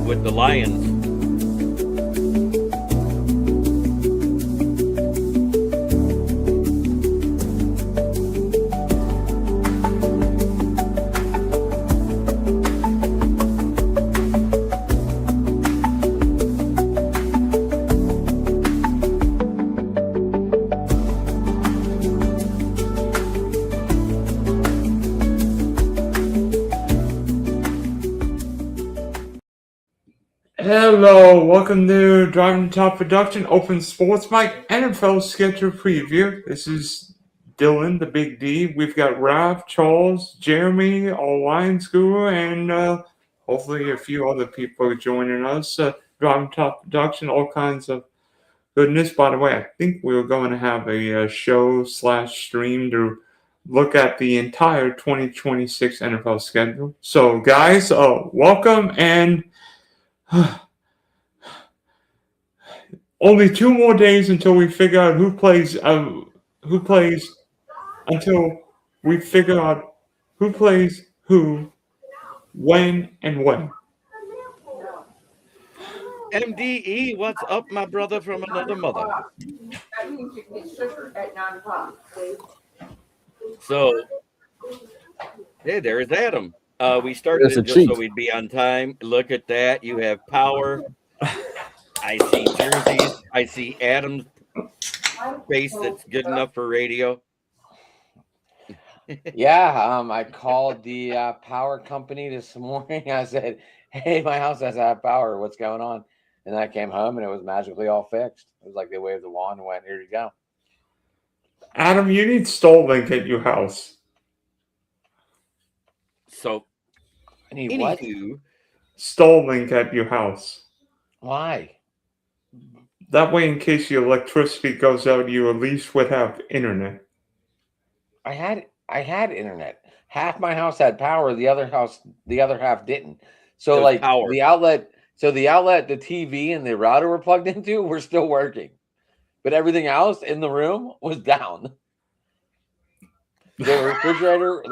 with the Lions. Hello, welcome to Driving Top Production Open Sports Mike NFL schedule preview. This is Dylan, the Big D. We've got Ralph, Charles, Jeremy, our Lions guru, and hopefully a few other people joining us. Driving Top Production, all kinds of goodness. By the way, I think we were going to have a show/stream to look at the entire 2026 NFL schedule. So, guys, welcome and. Only 2 more days until we figure out who plays. Until we figure out who plays who, when, and when. MDE, what's up, my brother from another mother? That means you can get sugar at 9 o'clock. So, hey, there's Adam. We started it just so we'd be on time. Look at that. You have power. I see jerseys. I see Adam's face that's good enough for radio. Yeah, I called the power company this morning. I said, hey, my house has to have power. What's going on? And I came home and it was magically all fixed. It was like they waved the wand and went, here you go. Adam, you need Starlink at your house. So, I need what? Starlink at your house. Why? That way, in case your electricity goes out, you at least would have internet. I had internet. Half my house had power. The other half didn't. So There's like power. the outlet, the TV and the router were plugged into were still working, but everything else in the room was down. The refrigerator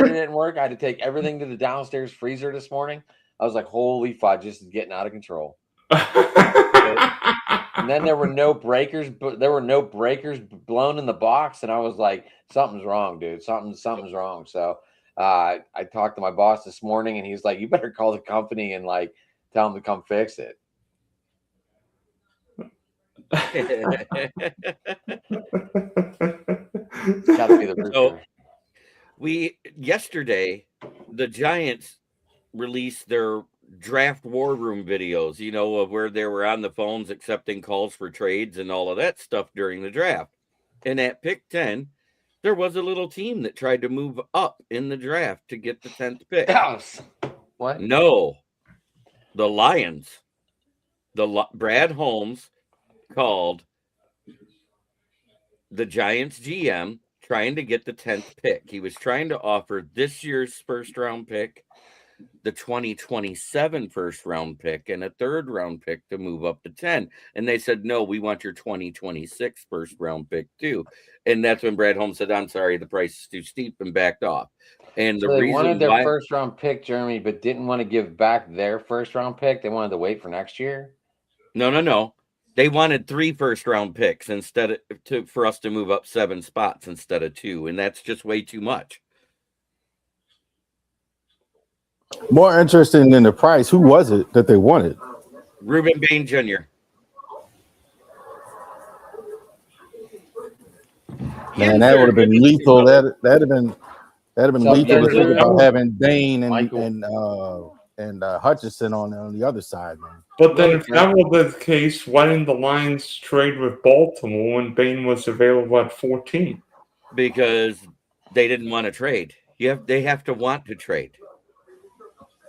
didn't work. I had to take everything to the downstairs freezer this morning. I was like, holy fudge, this is getting out of control. And then there were no breakers, but there were no breakers blown in the box, and I was like, something's wrong, dude. Something's wrong. So I talked to my boss this morning, and he's like, you better call the company and like tell them to come fix it. It's got to be the rooster. Yesterday, the Giants released their draft war room videos, of where they were on the phones accepting calls for trades and all of that stuff during the draft. And at pick 10, there was a little team that tried to move up in the draft to get the 10th pick. What? No, the Lions. Brad Holmes called the Giants GM trying to get the 10th pick. He was trying to offer this year's first round pick, the 2027 first round pick, and a third round pick to move up to 10. And they said, no, we want your 2026 first round pick too. And that's when Brad Holmes said, I'm sorry, the price is too steep, and backed off. And so they wanted their first round pick, Jeremy, but didn't want to give back their first round pick. They wanted to wait for next year. No. They wanted 3 first round picks for us to move up 7 spots instead of 2. And that's just way too much. More interesting than the price, who was it that they wanted? Reuben Bain Jr. Man, that would have been lethal. That'd have been lethal to think about having Bain and Hutchinson on the other side, man. But then if that was the case, why didn't the Lions trade with Baltimore when Bain was available at 14? Because they didn't want to trade. They have to want to trade.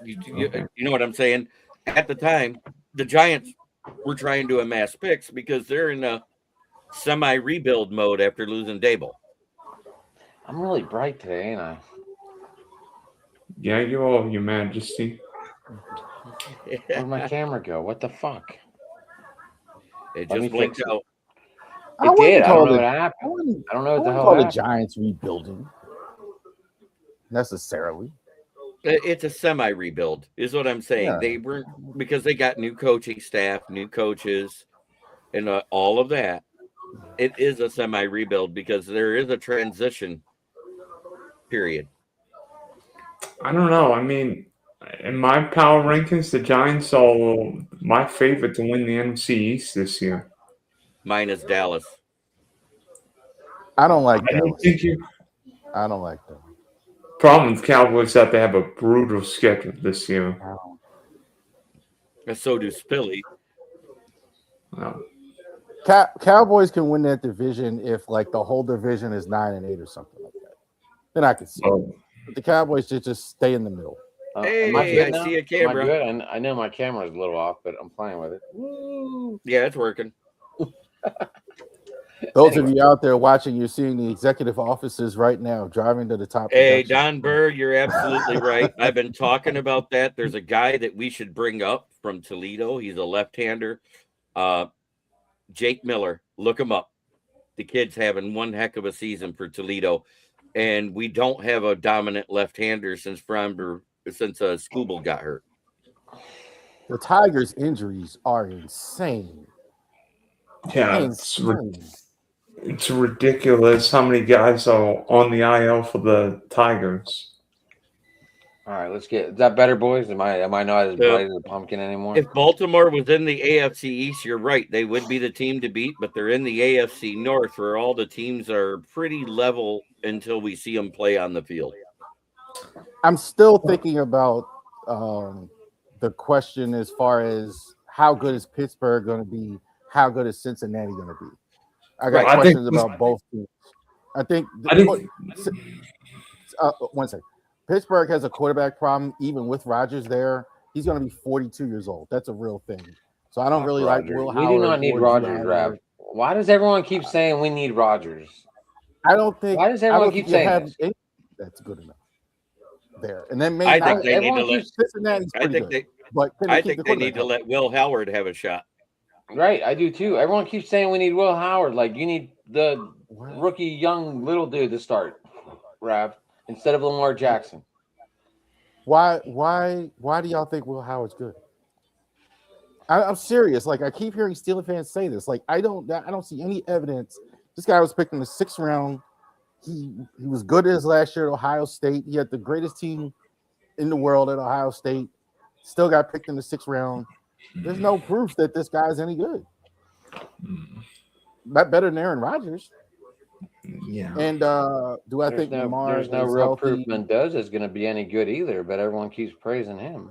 You know what I'm saying? At the time, the Giants were trying to amass picks because they're in a semi-rebuild mode after losing Dable. I'm really bright today, ain't I? Yeah, you are, Your Majesty. Where'd my camera go? What the fuck? It just blinked out. It did. I don't know what happened. I don't know what the hell happened. The Giants rebuilding necessarily. It's a semi rebuild, is what I'm saying. Yeah. They weren't because they got new coaching staff, new coaches, and all of that. It is a semi rebuild because there is a transition period. I don't know. I mean, in my power rankings, the Giants are my favorite to win the NFC East this year. Minus Dallas. I don't like I don't Dallas. think you. I don't like them. Problem with Cowboys is that they have a brutal schedule this year. And so do Philly. Well, Cowboys can win that division if like the whole division is 9-8 or something like that. Then I could see. so, But the Cowboys should just stay in the middle. Am I Hey, good I now? see a Am I camera. good? I know my camera's a little off, but I'm playing with it. Woo. Yeah, it's working. Those Anyway. of you out there watching, you're seeing the executive offices right now driving to the top. Hey, production. Don Burr, you're absolutely right. I've been talking about that. There's a guy that we should bring up from Toledo. He's a left-hander. Jake Miller. Look him up. The kid's having one heck of a season for Toledo. And we don't have a dominant left-hander since Skubal got hurt. The Tigers' injuries are insane. yeah, Insane. it's ridiculous how many guys are on the IL for the Tigers. All right, let's get. Is that better, boys? Am I not as bright as a pumpkin anymore? If Baltimore was in the AFC East, you're right. They would be the team to beat, but they're in the AFC North where all the teams are pretty level until we see them play on the field. I'm still thinking about the question as far as how good is Pittsburgh going to be? How good is Cincinnati going to be? I got Well, questions about both teams. I think one second. Pittsburgh has a quarterback problem, even with Rodgers there. He's going to be 42 years old. That's a real thing. So I don't really like Will We Howard. do not need or Rodgers, Drew Rav. Howard. Why does everyone keep saying we need Rodgers? I don't think. Why does I everyone don't keep think you saying have this? any that's good enough. There, and then I think they need everyone to let. keeps- Cincinnati's I pretty think good. they. But can I keep think the they need quarterback to healthy? let Will Howard have a shot. Right, I do too. Everyone keeps saying we need Will Howard. Like you need the rookie, young little dude to start, Rav, instead of Lamar Jackson. Why do y'all think Will Howard's good? I'm serious. Like I keep hearing Steelers fans say this. Like I don't see any evidence. This guy was picked in the 6th round. He was good as last year at Ohio State. He had the greatest team in the world at Ohio State. Still got picked in the 6th round. There's no proof that this guy's any good. Not better than Aaron Rodgers. Yeah. And do I think Lamar there's no is real healthy? proof Mendoza is going to be any good either, but everyone keeps praising him.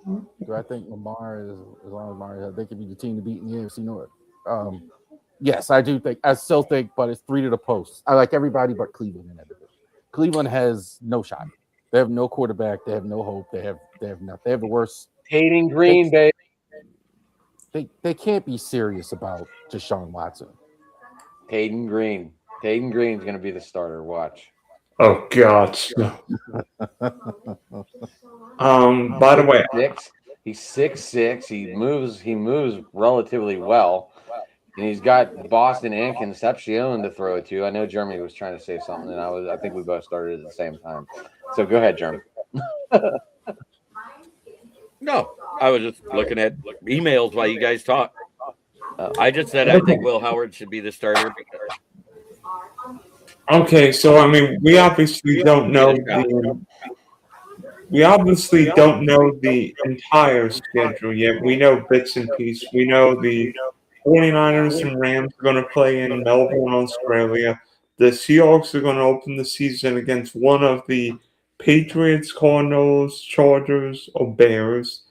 Do I think Lamar is, as long as Lamar is, they could be the team to beat in the AFC North? Yes, I do think. I still think, but it's 3 to the post. I like everybody but Cleveland in that division. Cleveland has no shot. They have no quarterback. They have no hope. They have nothing. They have the worst. Hating Green Bay. They can't be serious about Deshaun Watson. Hayden Green. Hayden Green's going to be the starter. Watch. Oh God. By the way, He's 6'6". He moves relatively well. And he's got Boston and Concepcion to throw it to. I know Jeremy was trying to say something, and I think we both started at the same time. So go ahead, Jeremy. No, I was just looking at emails while you guys talk. I just said I think Will Howard should be the starter. okay, so I mean, we obviously don't know the entire schedule yet. We know bits and pieces. We know the 49ers and Rams are going to play in Melbourne, Australia. The Seahawks are going to open the season against one of the Patriots, Cardinals, Chargers, or Bears.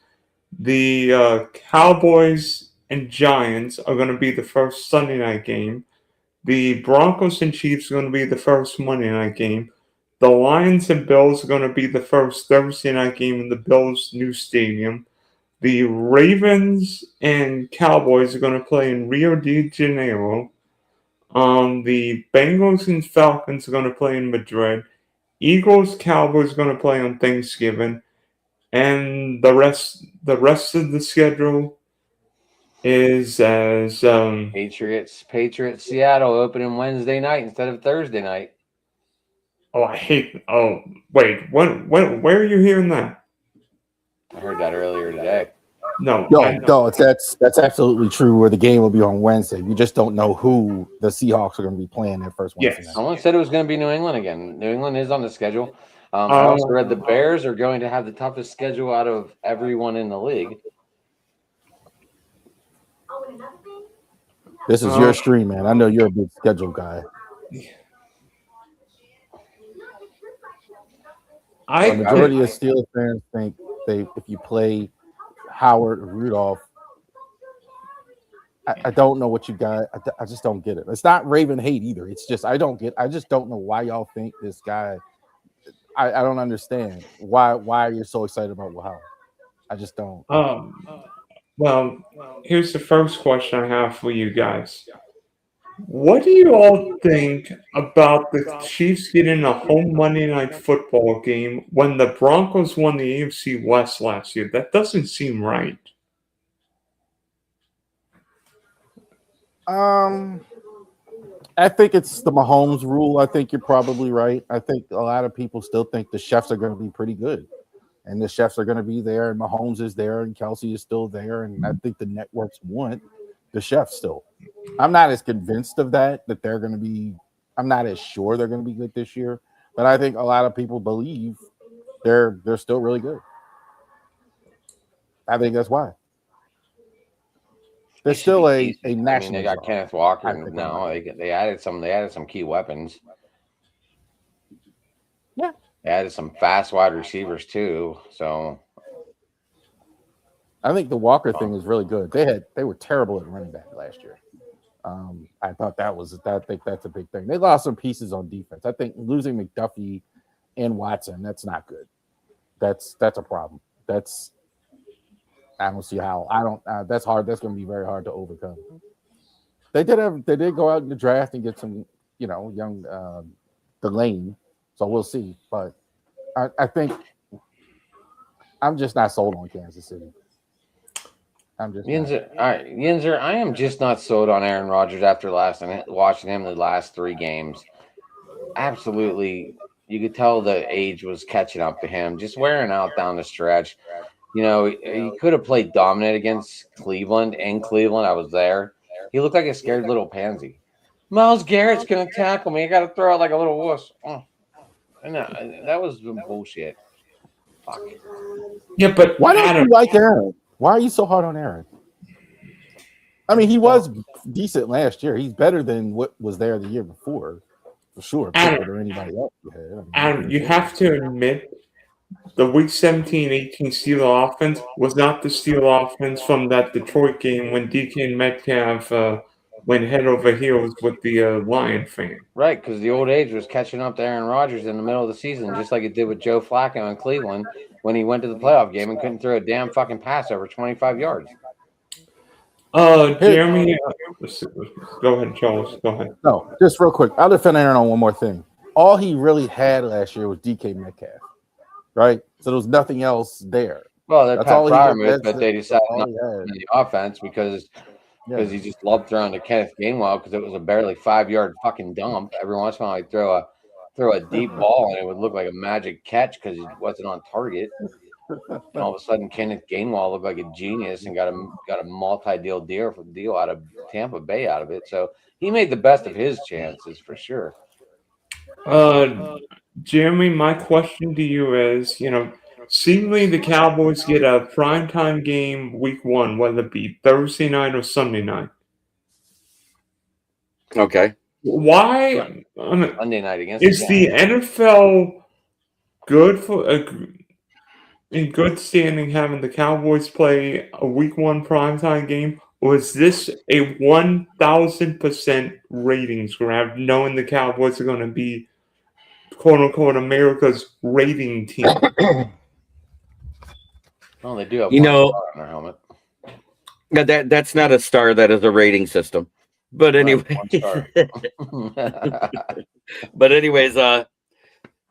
The Cowboys and Giants are going to be the first Sunday night game. The Broncos and Chiefs are going to be the first Monday night game. The Lions and Bills are going to be the first Thursday night game in the Bills' new stadium. The Ravens and Cowboys are going to play in Rio de Janeiro. The Bengals and Falcons are going to play in Madrid. Eagles, Cowboys are going to play on Thanksgiving. And the rest of the schedule is as Patriots, Seattle opening Wednesday night instead of Thursday night. Oh, I hate. Oh, wait. When? Where are you hearing that? I heard that earlier today. No, No, that's absolutely true. Where the game will be on Wednesday. We just don't know who the Seahawks are going to be playing their first Wednesday Yes. night. Someone said it was going to be New England again. New England is on the schedule. I also read the Bears are going to have the toughest schedule out of everyone in the league. This is your stream, man. I know you're a big schedule guy. The majority of Steelers fans think if you play Howard or Rudolph, I don't know what you got. I just don't get it. It's not Raven hate either. It's just I just don't know why y'all think this guy. I don't understand why you're so excited about Will Howard. I just don't. Well, here's the first question I have for you guys. What do you all think about the Chiefs getting a home Monday Night Football game when the Broncos won the AFC West last year? That doesn't seem right. I think it's the Mahomes rule. I think you're probably right. I think a lot of people still think the Chefs are going to be pretty good, and the Chefs are going to be there, and Mahomes is there, and Kelsey is still there, and I think the networks want the Chefs still. I'm not as convinced of that they're going to be. I'm not as sure they're going to be good this year, but I think a lot of people believe they're still really good. I think that's why. There's still a national. I mean, they got Kenneth Walker now. They added some key weapons. Yeah, they added some fast wide receivers too. So I think the Walker thing is really good. They were terrible at running back last year. I thought I think that's a big thing. They lost some pieces on defense. I think losing McDuffie and Watson, that's not good. That's a problem. I don't see how. That's hard. That's going to be very hard to overcome. They did go out in the draft and get some, young Delane. So we'll see. But I think I'm just not sold on Kansas City. I'm just Yinzer. All right, Yinzer. I am just not sold on Aaron Rodgers after watching him the last 3 games. Absolutely, you could tell the age was catching up to him. Just wearing out down the stretch. He could have played dominant against Cleveland. In Cleveland, I was there. He looked like a scared little pansy. Myles Garrett's going to tackle me. I got to throw out like a little wuss. And that was bullshit. Fuck. Yeah, but why don't you like Aaron? Why are you so hard on Aaron? I mean, he was decent last year. He's better than what was there the year before, for sure. Pickett or anybody else. You have to admit, the Week 17-18 Steelers offense was not the Steelers offense from that Detroit game when DK and Metcalf went head over heels with the Lion fan. Right, because the old age was catching up to Aaron Rodgers in the middle of the season, just like it did with Joe Flacco in Cleveland when he went to the playoff game and couldn't throw a damn fucking pass over 25 yards. Jeremy, go ahead, Charles. Go ahead. No, just real quick. I'll defend Aaron on one more thing. All he really had last year was DK Metcalf, right? So there was nothing else there. Well, that's Pat Fryermuth, but they decided not to in the offense because he just loved throwing to Kenneth Gainwell because it was a barely 5-yard fucking dump. Every once in a while, he'd throw a deep ball and it would look like a magic catch because he wasn't on target. And all of a sudden, Kenneth Gainwell looked like a genius and got a multi-deal deal out of Tampa Bay out of it. So he made the best of his chances for sure. Jeremy, my question to you is, seemingly the Cowboys get a primetime game week 1, whether it be Thursday night or Sunday night. Okay. Why? Monday night against is the NFL good for in good standing having the Cowboys play a week 1 primetime game, or is this a 1,000% ratings grab, knowing the Cowboys are going to be quote unquote America's rating team? Well, they do have one star on their helmet. That's not a star. That is a rating system. But anyway,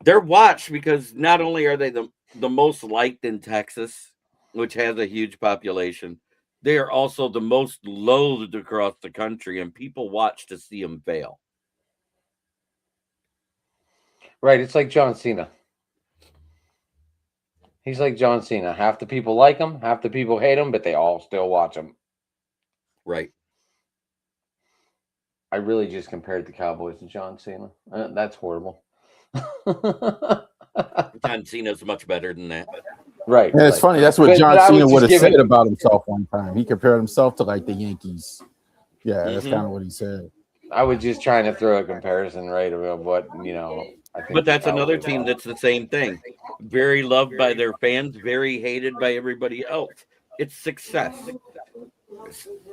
they're watched because not only are they the most liked in Texas, which has a huge population, they are also the most loathed across the country, and people watch to see them fail. Right. It's like John Cena. He's like John Cena. Half the people like him, half the people hate him, but they all still watch him. Right. I really just compared the Cowboys to John Cena. That's horrible. John Cena's much better than that. Right. And it's right. funny. That's what But John I was Cena just would have giving- said about himself one time. He compared himself to like the Yankees. Yeah, that's Mhm. kind of what he said. I was just trying to throw a comparison, right, of what I think. But that's the another Cowboys team are. that's the same thing. Very loved by their fans, very hated by everybody else. It's success.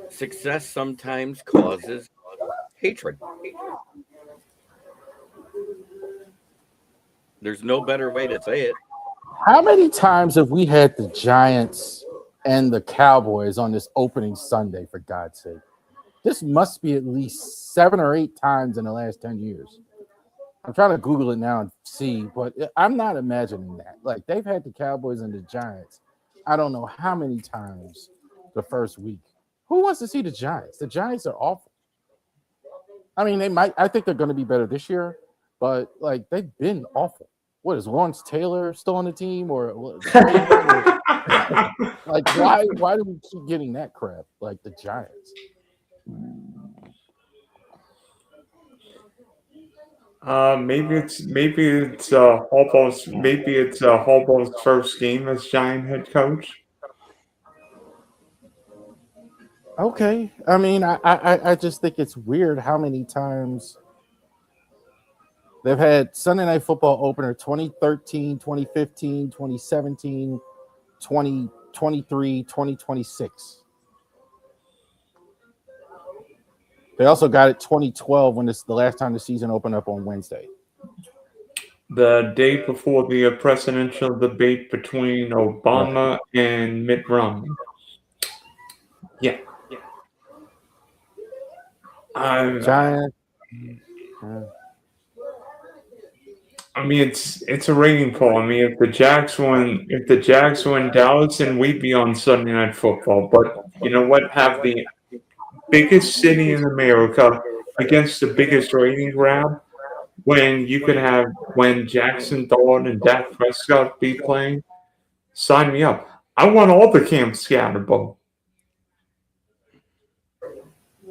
Success sometimes causes hatred. There's no better way to say it. How many times have we had the Giants and the Cowboys on this opening Sunday, for God's sake? This must be at least 7 or 8 times in the last 10 years. I'm trying to Google it now and see, but I'm not imagining that. Like, they've had the Cowboys and the Giants, I don't know how many times the first week. Who wants to see the Giants? The Giants are awful. I mean, I think they're going to be better this year, but, like, they've been awful. What, is Lawrence Taylor still on the team? Or like, why do we keep getting that crap, like the Giants? Maybe it's Harbaugh's first game as Giant head coach. Okay. I mean, I just think it's weird how many times they've had Sunday Night Football opener 2013, 2015, 2017, 2023, 2026. They also got it 2012 when it's the last time the season opened up on Wednesday. The day before the presidential debate between Obama and Mitt Romney. Yeah. Giants. I mean, it's a rating poll. I mean, if the Jags win Dallas, then we'd be on Sunday Night Football. But you know what? Have the biggest city in America against the biggest rating grab when Jackson Dart and Dak Prescott be playing. Sign me up. I want all the Cam Scatterbo.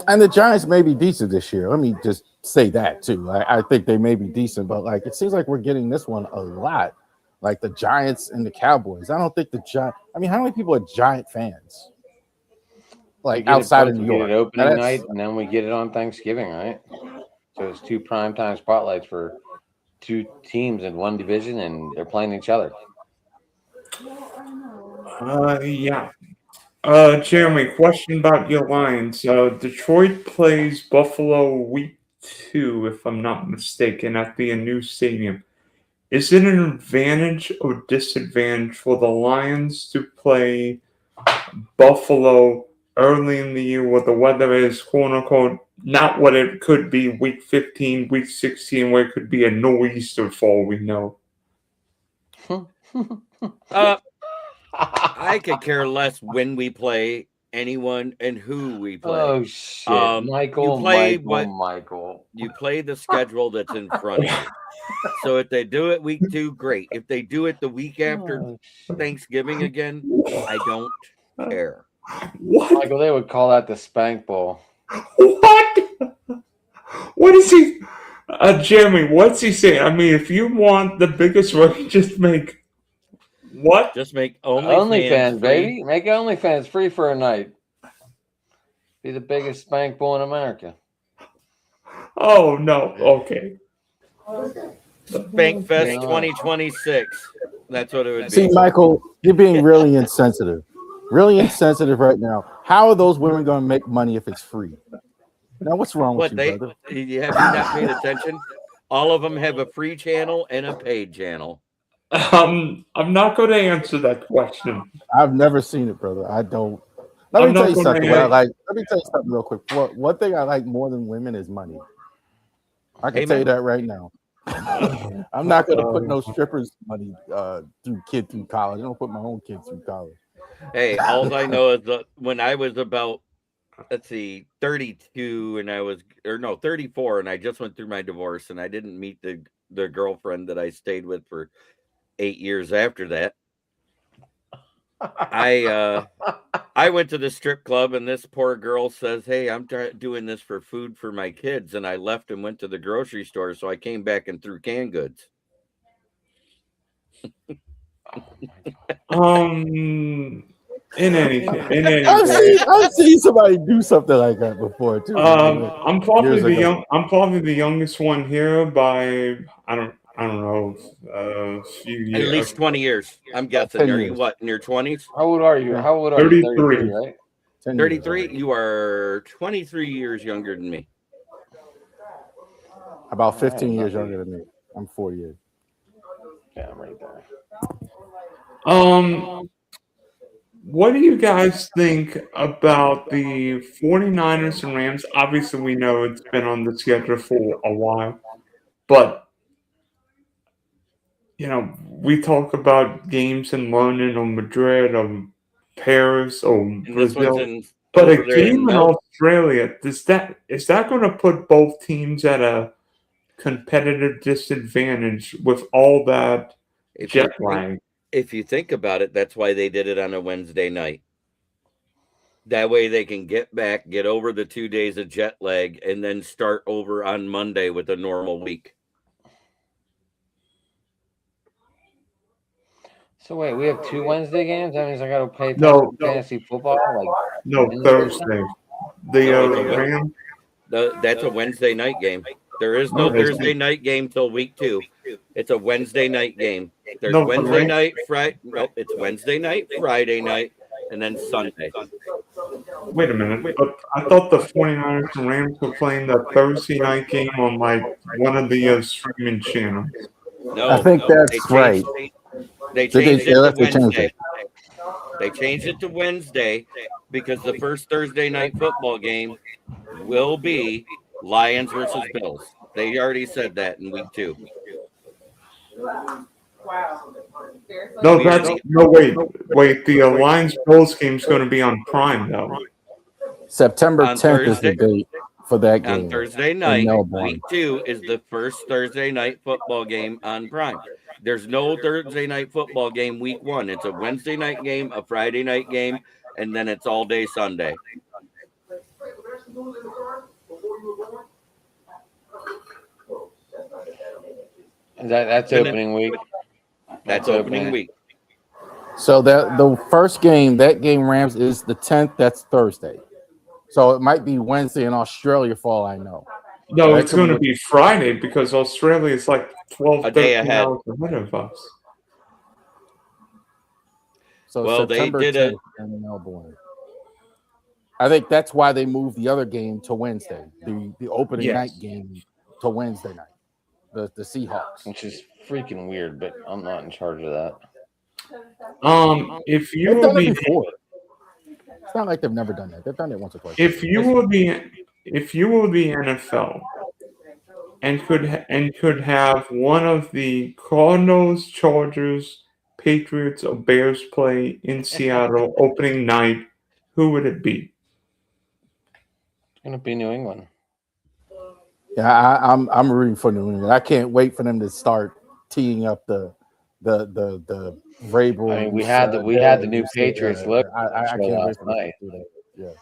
And the Giants may be decent this year. Let me just say that too. I think they may be decent, but like it seems like we're getting this one a lot. Like the Giants and the Cowboys. I don't think the Giants. I mean, how many people are Giant fans? Like outside of New York. We get it opening night, and then we get it on Thanksgiving, right? So it's 2 primetime spotlights for 2 teams in one division, and they're playing each other. Yeah. Jeremy, question about your Lions. Detroit plays Buffalo week 2, if I'm not mistaken, at the new stadium. Is it an advantage or disadvantage for the Lions to play Buffalo early in the year where the weather is, quote unquote, not what it could be week 15, week 16, where it could be a nor'easter for all we know? I could care less when we play anyone and who we play. Oh shit, Michael! You play the schedule that's in front of you. So if they do it week 2, great. If they do it the week after Thanksgiving again, I don't care. What? Michael, they would call that the Spank Bowl. What? What is he? Jeremy, what's he saying? I mean, if you want the biggest rate, just make what? Just make OnlyFans, baby. Make OnlyFans free for a night. Be the biggest Spank Bowl in America. Oh no. Okay. Spank Fest 2026. That's what it would be. See, Michael, you're being really insensitive. Really insensitive right now. How are those women going to make money if it's free? Now, what's wrong with you, brother? Have you not paid attention? All of them have a free channel and a paid channel. I'm not going to answer that question. I've never seen it, brother. I don't. Let me tell you something. Let me tell you something real quick. One thing I like more than women is money. I can tell you that right now. I'm not going to put no strippers' money through college. I don't put my own kids through college. Hey, all I know is that when I was about, 32 and 34 and I just went through my divorce and I didn't meet the the girlfriend that I stayed with for 8 years after that. I went to the strip club, and this poor girl says, "Hey, I'm doing this for food for my kids," and I left and went to the grocery store. So I came back and threw canned goods. In any I've case, seen somebody do something like that before too. I'm probably Years ago. I'm probably the youngest one here by I don't know a few At years. least 20 years. I'm guessing. 10 Are years. you what, in your 20s? How old are you? How old are you? 33. Right? 10 years 33? old. You are 23 years younger than me. About 15 years younger than me. I'm 48. Yeah, I'm right there. What do you guys think about the 49ers and Rams? Obviously, we know it's been on the schedule for a while, but we talk about games in London or Madrid or Paris or And this one's Brazil, in but a over there in game in Melbourne. Australia, is that going to put both teams at a competitive disadvantage with all that jet lag? If you think about it, that's why they did it on a Wednesday night. That way they can get back, get over the 2 days of jet lag, and then start over on Monday with a normal week. So wait, we have 2 Wednesday games. That means I got to play No, fantasy football. Thursday. The Rams. That's a Wednesday night game. There is no Thursday night game till week 2. It's a Wednesday night game. There's Wednesday night, Friday. Nope, it's Wednesday night, Friday night, and then Sunday. Wait a minute. But I thought the 49ers and Rams were playing the Thursday night game on one of the streaming channels. No, I think that's right. They changed it to Wednesday. it. They changed it to Wednesday because the first Thursday night football game will be Lions versus Bills. They already said that in week 2. No, wait. The Lions Bills game is going to be on Prime though. September On 10th is the date for that game. On Thursday night, week 2 is the first Thursday night football game on Prime. There's no Thursday night football game week 1. It's a Wednesday night game, a Friday night game, and then it's all day Sunday. That's opening week. That's opening week. So the first game, that game Rams is the 10th. That's Thursday. So it might be Wednesday in Australia for all I know. No, it's going to be Friday because Australia is like 12, 13 hours ahead of us. So well, September they did 10th in Melbourne. I think that's why they moved the other game to Wednesday. The opening night game to Wednesday night. The Seahawks. Which is freaking weird, but I'm not in charge of that. If you They've done will it be, before. It's not like they've never done that. They've done it once or twice. if you will be NFL and could have one of the Cardinals, Chargers, Patriots, or Bears play in Seattle opening night, who would it be? It's gonna be New England. Yeah, I'm rooting for New England. I can't wait for them to start teeing up the Vrabel. I mean, we had the new Patriots look. I can't wait for them night. to do that. Yeah.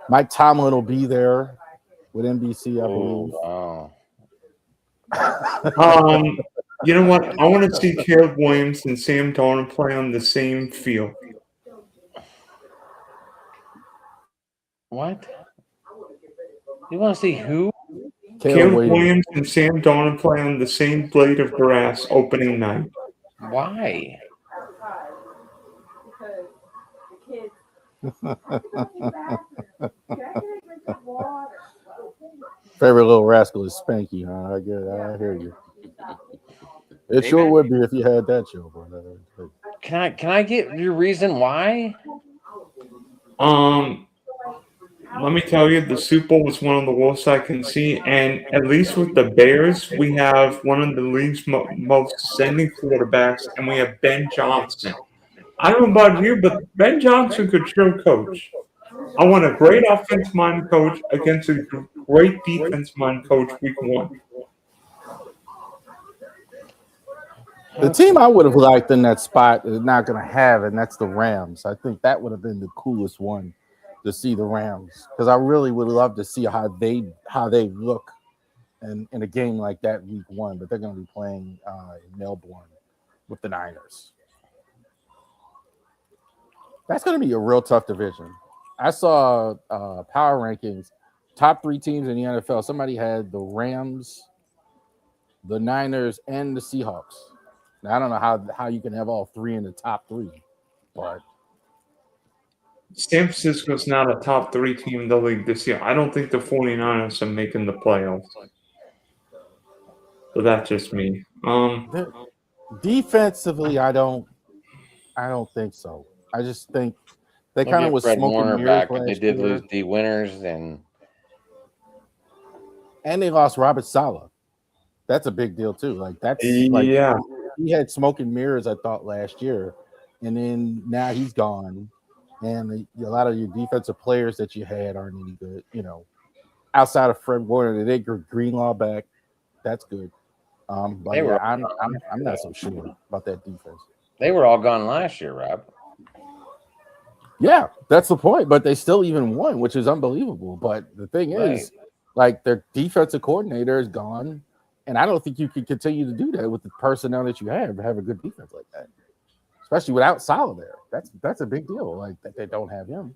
Mike Tomlin will be there with NBC, I believe. Wow. You know what? I want to see Caleb Williams and Sam Darnold play on the same field. What? You want to see who? Caleb Williams and Sam Darnold play on the same blade of grass opening night. Why? Favorite little rascal is Spanky, huh? I hear you. It sure would be if you had that show, bro. Can I get your reason why? Let me tell you, the Super Bowl was one of the worst I can see, and at least with the Bears, we have one of the league's most ascending quarterbacks, and we have Ben Johnson. I don't know about you, but Ben Johnson could sure coach. I want a great offensive-minded coach against a great defense mind coach week 1. The team I would have liked in that spot is not going to have it, and that's the Rams. I think that would have been the coolest one to see the Rams, because I really would love to see how they look in a game like that week 1. But they're going to be playing in Melbourne with the Niners. That's going to be a real tough division. I saw power rankings, top 3 teams in the NFL. Somebody had the Rams, the Niners, and the Seahawks. Now, I don't know how you can have all 3 in the top 3, but San Francisco's not a top 3 team in the league this year. I don't think the 49ers are making the playoffs. So that's just me. defensively, I don't think so. I just think they We'll kind of get was Fred smoking Warner mirrors back, but they last did year, lose D Winters, and they lost Robert Saleh. That's a big deal too. Like that's like Yeah. he had smoke and mirrors, I thought, last year, and then now he's gone, and a lot of your defensive players that you had aren't any good. Outside of Fred Warner, they get Greenlaw back. That's good. But They were- I'm not so sure about that defense. they were all gone last year, Rob. Yeah, that's the point. But they still even won, which is unbelievable. But the thing is, like, their defensive coordinator is gone, and I don't think you can continue to do that with the personnel that you have a good defense like that, especially without Salah there. That's a big deal. Like that they don't have him.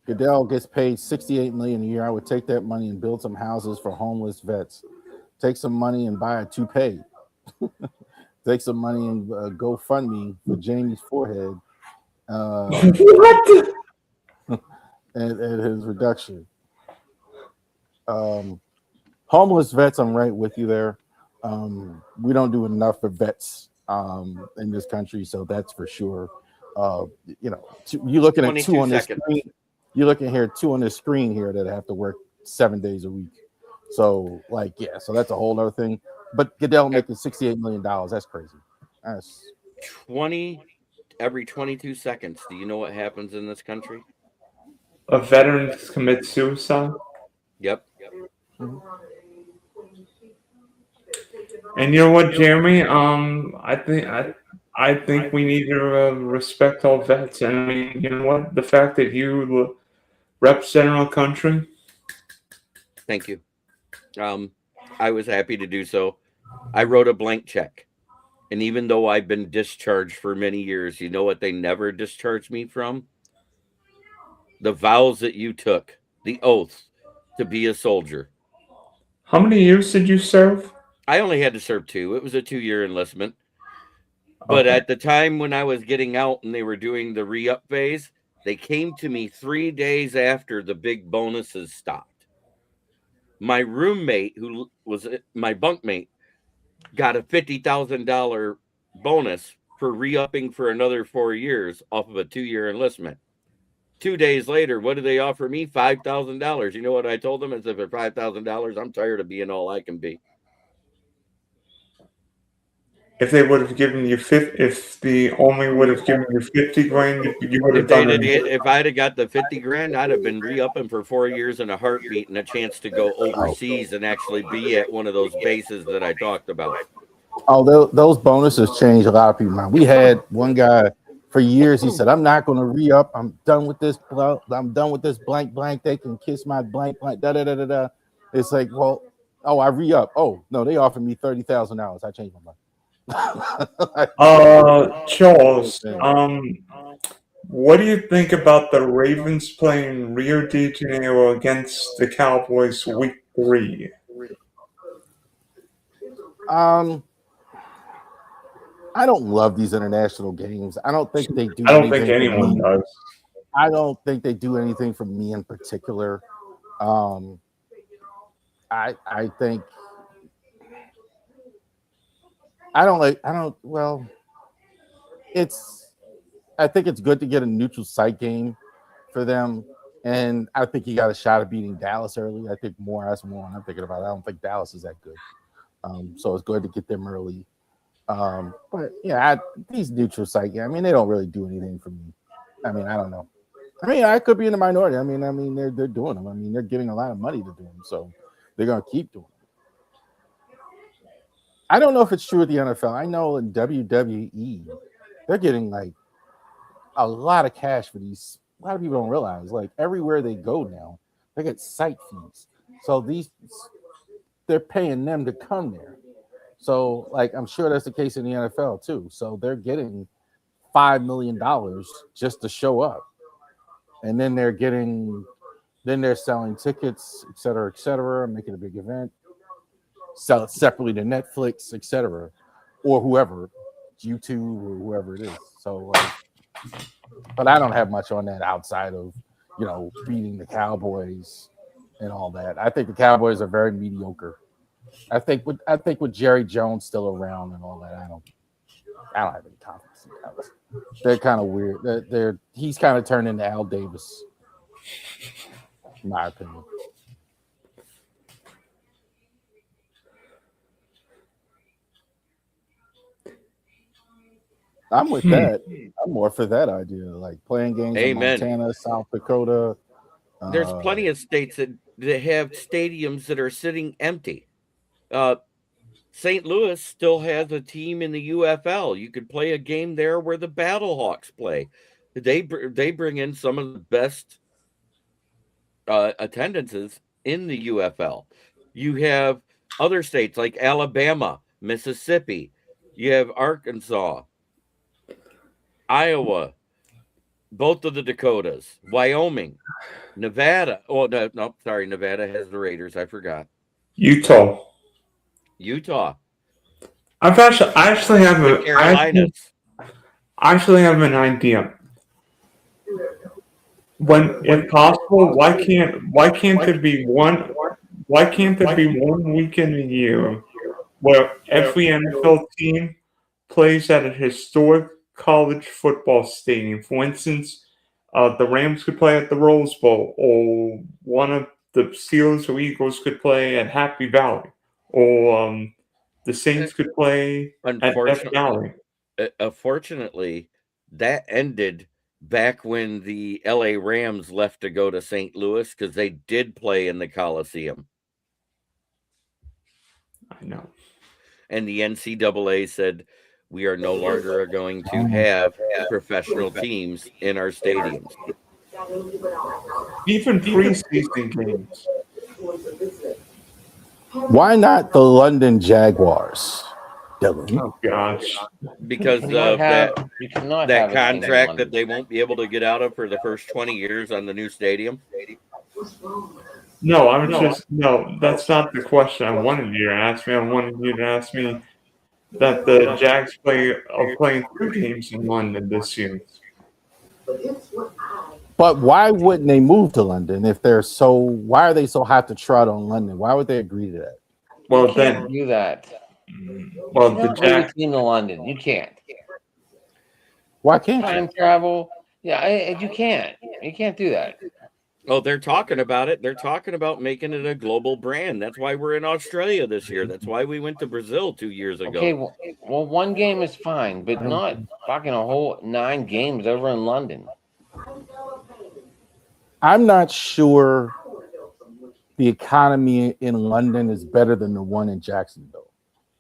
Goodell gets paid $68 million a year. I would take that money and build some houses for homeless vets. Take some money and buy a toupee. Take some money and GoFundMe for Jamie's forehead. What? and his reduction. Homeless vets, I'm right with you there. We don't do enough for vets in this country, so that's for sure. You're looking at 2 on this screen. You're looking here 2 on this screen here that have to work 7 days a week. So so that's a whole other thing. But Goodell making $68 million, that's crazy. That's 20 every 22 seconds. Do you know what happens in this country? A veteran commits suicide? Yep. mm-hmm. And you know what, Jeremy? I think we need to respect all vets. And I mean, you know what? The fact that you represent our country. Thank you. I was happy to do so. I wrote a blank check. And even though I've been discharged for many years, you know what they never discharged me from? The vows that you took, the oath to be a soldier. How many years did you serve? I only had to serve 2. It was a 2-year enlistment. But Okay. at the time when I was getting out and they were doing the re-up phase, they came to me 3 days after the big bonuses stopped. My roommate, who was my bunkmate, got a $50,000 bonus for re-upping for another 4 years off of a 2-year enlistment. 2 days later, what did they offer me? $5,000. You know what I told them? I said, for $5,000, I'm tired of being all I can be. If they would have given you if the Army would have given you $50,000, you would have If they done did, if I'd have got the $50,000, I'd have been re-upping for 4 years in a heartbeat and a chance to go overseas and actually be at one of those bases that I talked about. Oh, those bonuses changed a lot of people. Man, we had one guy for years. He said, "I'm not going to re-up. I'm done with this. I'm done with this blank blank. They can kiss my blank blank." Da da da da da. It's like, well, I re-up. Oh no, they offered me $30,000. I changed my mind. Charles, what do you think about the Ravens playing Rio de Janeiro against the Cowboys week 3? I don't love these international games. I don't think they do. I don't think anyone does. I don't think they do anything for me in particular. I think I think it's good to get a neutral site game for them. And I think he got a shot at beating Dallas early. I think that's more I'm thinking about. I don't think Dallas is that good. So it's good to get them early. But yeah, these neutral site games, I mean, they don't really do anything for me. I mean, I don't know. I mean, I could be in the minority. I mean, they're doing them. I mean, they're giving a lot of money to do them, so they're gonna keep doing them. I don't know if it's true with the NFL. I know in WWE, they're getting like a lot of cash for these. A lot of people don't realize, like everywhere they go now, they get site fees. So they're paying them to come there. So, like, I'm sure that's the case in the NFL too. So they're getting $5 million just to show up, and then they're selling tickets, et cetera, making a big event, sell it separately to Netflix, et cetera, or whoever, YouTube or whoever it is. So, like, but I don't have much on that outside of, beating the Cowboys and all that. I think the Cowboys are very mediocre. I think with Jerry Jones still around and all that, I don't have any confidence in the Cowboys. They're kind of weird. He's kind of turned into Al Davis, in my opinion. I'm with that. I'm more for that idea, like playing games in Montana, South Dakota. There's plenty of states that have stadiums that are sitting empty. St. Louis still has a team in the UFL. You could play a game there where the Battlehawks play. They bring in some of the best attendances in the UFL. You have other states like Alabama, Mississippi. You have Arkansas, Iowa, both of the Dakotas, Wyoming, Nevada. Oh, no, sorry. Nevada has the Raiders. I forgot. Utah. I actually have the Carolinas. I actually have an idea. When possible, why can't there be one weekend a year where every NFL team plays at a historic college football stadium? For instance, the Rams could play at the Rose Bowl, or one of the Steelers or Eagles could play at Happy Valley, or the Saints could play at Death Valley. Unfortunately, that ended back when the LA Rams left to go to St. Louis, because they did play in the Coliseum. I know. And the NCAA said, we are no longer going to have professional teams in our stadiums. Even preseason games. Why not the London Jaguars, Dylan? Oh gosh! Because of that contract that they won't be able to get out of for the first 20 years on the new stadium. No, that's not the question I wanted you to ask me. I wanted you to ask me that the Jags are playing 2 games in London this year. But why wouldn't they move to London if they're so? Why are they so hot to trot on London? Why would they agree to that? Well, then do that. Well, the Jags in London, you can't. Why can't time travel? Yeah, you can't. You can't do that. Oh, they're talking about it. They're talking about making it a global brand. That's why we're in Australia this year. That's why we went to Brazil 2 years ago. Okay, well, one game is fine, but not fucking a whole 9 games over in London. I'm not sure the economy in London is better than the one in Jacksonville,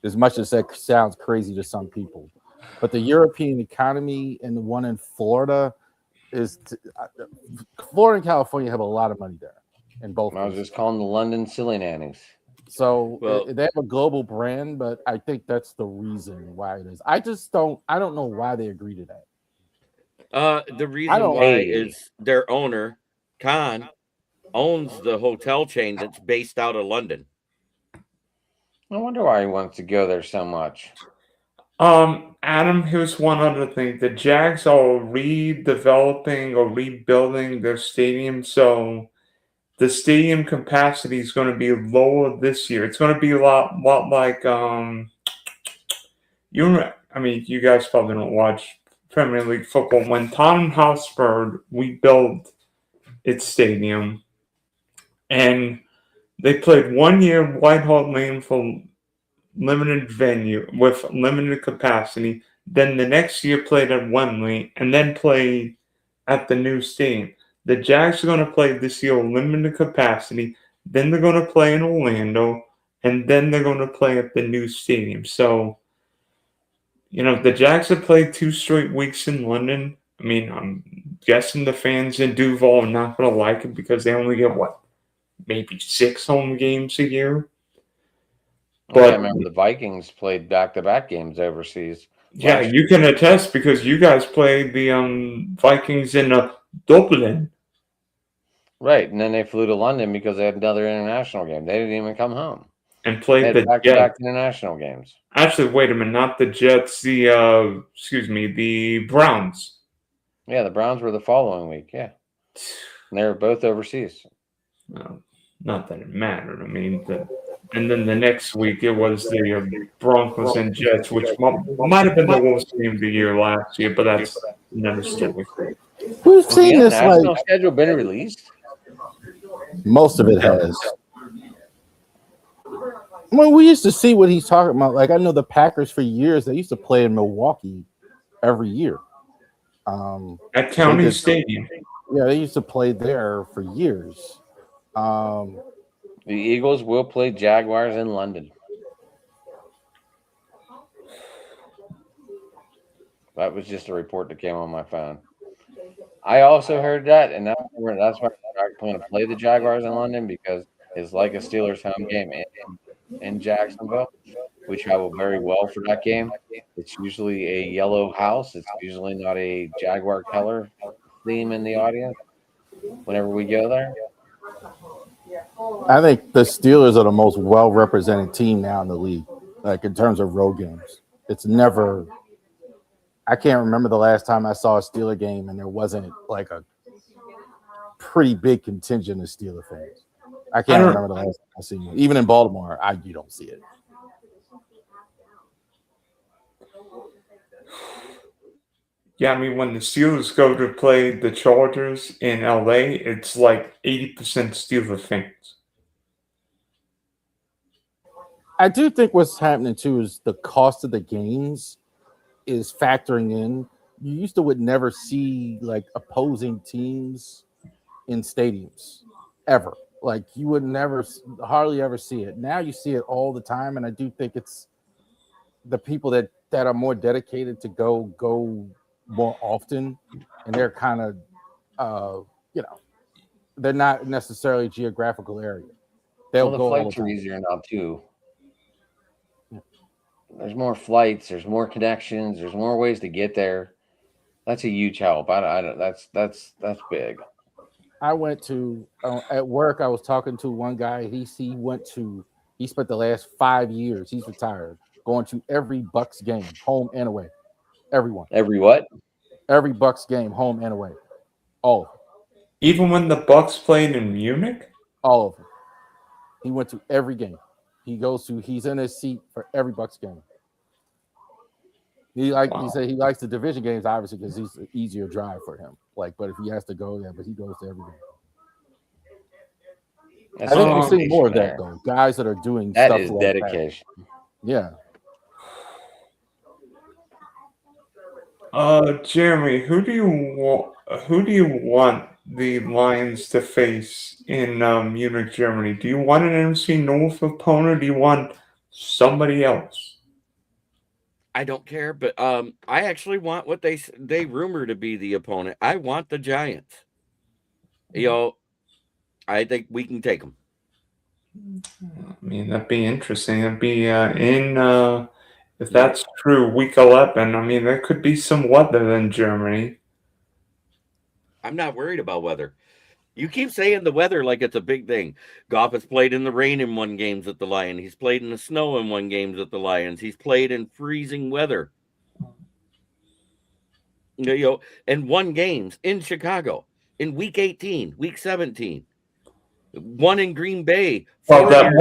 as much as that sounds crazy to some people. But the European economy and the one in Florida Florida and California have a lot of money there in both. I was just calling the London silly nannies. So they have a global brand, but I think that's the reason why it is. I don't know why they agree to that. The reason why is their owner, Khan, owns the hotel chain that's based out of London. I wonder why he wants to go there so much. Adam, here's one other thing. The Jags are redeveloping or rebuilding their stadium, so the stadium capacity is going to be lower this year. It's going to be a lot like you guys probably don't watch Premier League football. When Tottenham Hotspur rebuilt its stadium, and they played 1 year White Hart Lane for limited venue with limited capacity. Then the next year played at Wembley, and then played at the new stadium. The Jags are going to play this year limited capacity. Then they're going to play in Orlando, and then they're going to play at the new stadium. So, the Jags have played 2 straight weeks in London. I mean, I'm guessing the fans in Duval are not going to like it because they only get, maybe 6 home games a year. But I remember the Vikings played back-to-back games overseas. Yeah, you can attest because you guys played the Vikings in Dublin. Right, and then they flew to London because they had another international game. They didn't even come home. And played the back-to-back international games. Actually, wait a minute, not the Jets, the Browns. Yeah, the Browns were the following week, yeah. And they were both overseas. Well, not that it mattered. I mean, and then the next week it was the Broncos and Jets, which might have been the worst game of the year last year, but that's another story. We've seen this national schedule been released? Most of it has. Well, we used to see what he's talking about. Like, I know the Packers for years, they used to play in Milwaukee every year. At County Stadium. Yeah, they used to play there for years. The Eagles will play Jaguars in London. That was just a report that came on my phone. I also heard that, and that's why I want to play the Jaguars in London because it's like a Steelers home game in Jacksonville. We travel very well for that game. It's usually a yellow house. It's usually not a Jaguar color theme in the audience whenever we go there. I think the Steelers are the most well-represented team now in the league, like in terms of road games. It's never – I can't remember the last time I saw a Steeler game and there wasn't like a pretty big contingent of Steeler fans. I can't remember the last time I seen one. Even in Baltimore, you don't see it. Yeah, I mean, when the Steelers go to play the Chargers in LA, it's like 80% Steelers fans. I do think what's happening too is the cost of the games is factoring in. You used to would never see like opposing teams in stadiums ever. Like you would hardly ever see it. Now you see it all the time, and I do think it's the people that are more dedicated to go more often, and they're kind of they're not necessarily geographical area. They'll the go flights are easier now too. There's more flights, there's more connections, there's more ways to get there. That's a huge help. That's big. I went to at work. I was talking to one guy. He spent the last 5 years. He's retired, going to every Bucks game, home and away. Everyone. Every what? Every Bucks game, home and away. All of them. Even when the Bucks played in Munich? All of them. He went to every game. He's in his seat for every Bucks game. He said he likes the division games, obviously, because he's an easier drive for him. But if he has to go, but he goes to every game. I think we're seeing more of that, though. Guys that are doing that stuff is like dedication. That. Yeah. Jeremy, who do you want the Lions to face in Munich, Germany? Do you want an NFC North opponent? Or do you want somebody else? I don't care, but I actually want what they rumor to be the opponent. I want the Giants. I think we can take them. I mean, that'd be interesting. It'd be if that's true, week 11. I mean, there could be some weather in Germany. I'm not worried about weather. You keep saying the weather like it's a big thing. Goff has played in the rain in 1 games at the Lions. He's played in the snow in 1 games at the Lions. He's played in freezing weather. And 1 games in Chicago in week 18, week 17. 1 in Green Bay. That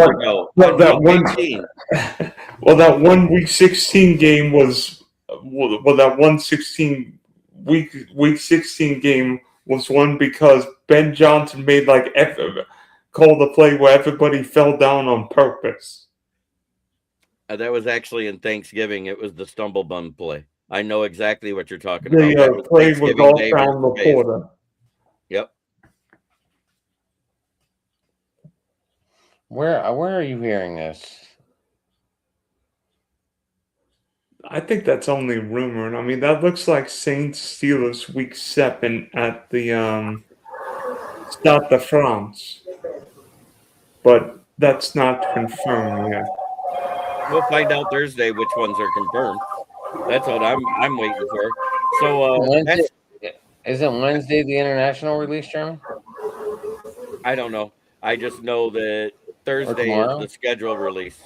one week 16 game was that 116 week 16 game was one because Ben Johnson made called the play where everybody fell down on purpose. That was actually in Thanksgiving. It was the stumble bum play. I know exactly what you're talking about. They That was played with Thanksgiving Day Goldtown versus Bays. Laporta. Yep. Where are you hearing this? I think that's only rumored. I mean, that looks like Saints Steelers week 7 at the Stade de France, but that's not confirmed yet. We'll find out Thursday which ones are confirmed. That's what I'm waiting for. So Wednesday, that's, isn't Wednesday the international release, Jeremy? I don't know. I just know that Thursday is tomorrow? the schedule release.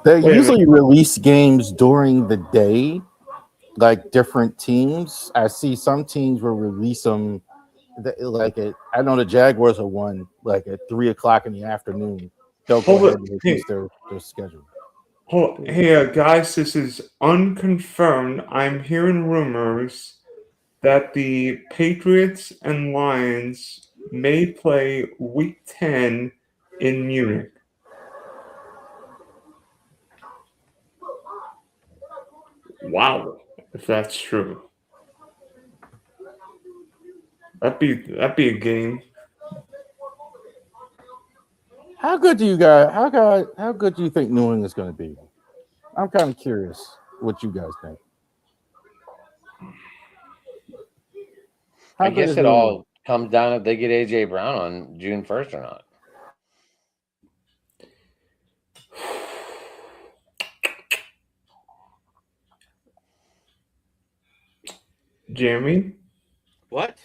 They Wait a usually release games during the day, like different teams. I see some teams will release them like I know the Jaguars are one like at 3:00 in the afternoon. They'll go ahead and release their schedule. Hey, guys, this is unconfirmed. I'm hearing rumors that the Patriots and Lions may play week 10 in Munich. Wow, if that's true. That'd be a game. How good do you think New England's going to be? I'm kind of curious what you guys think. I guess it all comes down if they get AJ Brown on June 1st or not. Jeremy? What?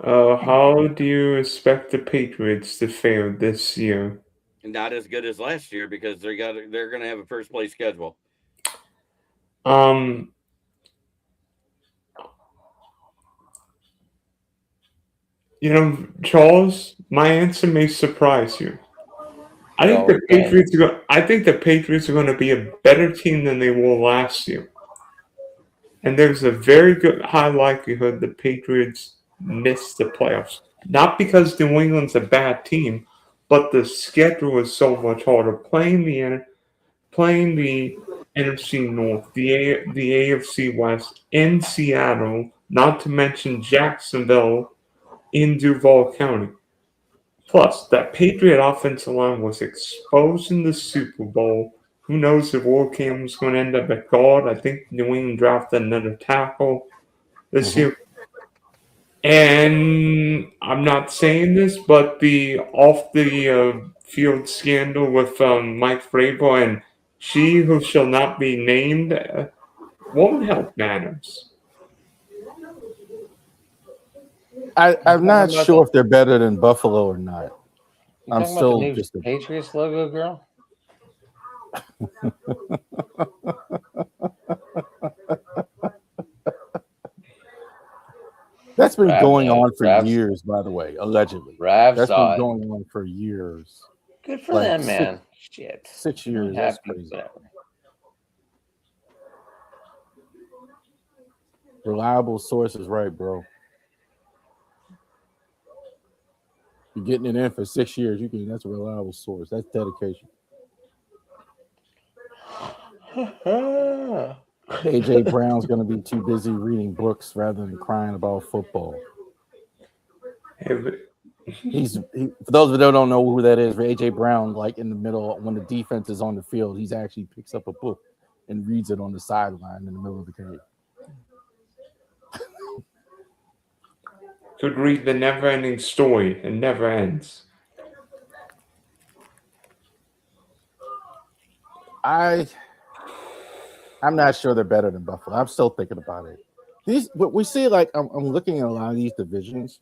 How do you expect the Patriots to fare this year? Not as good as last year because they're going to have a first place schedule. You know, Charles, my answer may surprise you. I think the Patriots are going to be a better team than they were last year. And there's a very good high likelihood the Patriots miss the playoffs. Not because New England's a bad team, but the schedule is so much harder. Playing the NFC North, the AFC West, in Seattle, not to mention Jacksonville in Duval County. Plus, that Patriot offensive line was exposed in the Super Bowl. Who knows if Will Campbell's going to end up at guard? I think New England drafted another tackle this year. And I'm not saying this, but the off the field scandal with Mike Vrabel and she who shall not be named won't help matters. I'm not sure if they're better than Buffalo or not. I'm still about the just new Patriots logo, girl. That's been going on for years, by the way, allegedly. That's been going on for years. Good for them, man. 6 years. That's crazy. Reliable sources, right, bro? You're getting it in for 6 years. That's a reliable source. That's dedication. AJ Brown's going to be too busy reading books rather than crying about football. For those of you who don't know who that is, for AJ Brown, like in the middle when the defense is on the field, he actually picks up a book and reads it on the sideline in the middle of the game. Could read the never-ending story. It never ends. I'm not sure they're better than Buffalo. I'm still thinking about it. But we see, like, I'm looking at a lot of these divisions,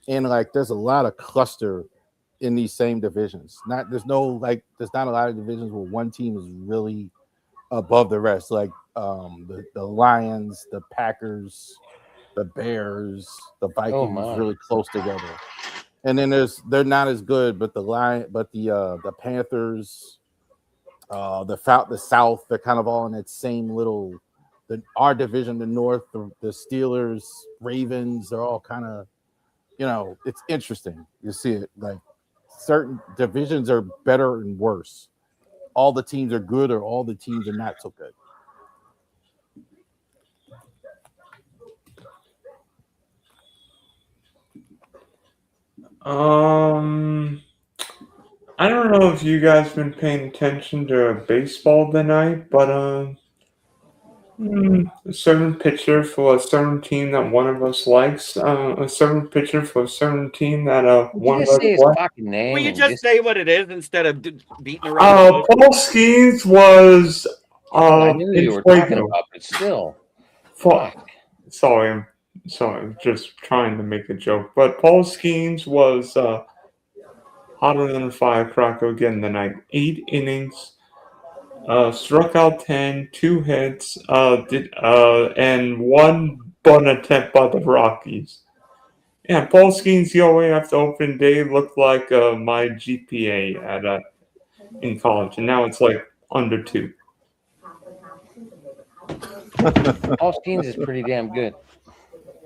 and like, there's a lot of cluster in these same divisions. There's not a lot of divisions where one team is really above the rest. Like the Lions, the Packers, the Bears, the Vikings, really close together. And then they're not as good, but the Panthers. The South, they're kind of all in that same little. Our division, the North, the Steelers, Ravens, they're all kind of, it's interesting. You see it like certain divisions are better and worse all the teams are good or all the teams are not so good. I don't know if you guys been paying attention to baseball tonight, but a certain pitcher for a certain team that one of us likes, a certain pitcher for a certain team that Would one you of just us say his likes. fucking name? Will you and just say what it is instead of beating around the bush? Paul Skeens was I knew in you were talking Fuego. about, but still. Fa- Fuck. Sorry, I'm just trying to make a joke. But Paul Skeens was hotter than a firecracker again tonight. 8 innings, struck out 10, 2 hits, and 1 bunt attempt by the Rockies. Yeah, Paul Skeens' ERA after opening day looked like my GPA at in college, and now it's like under 2. Paul Skeens is pretty damn good.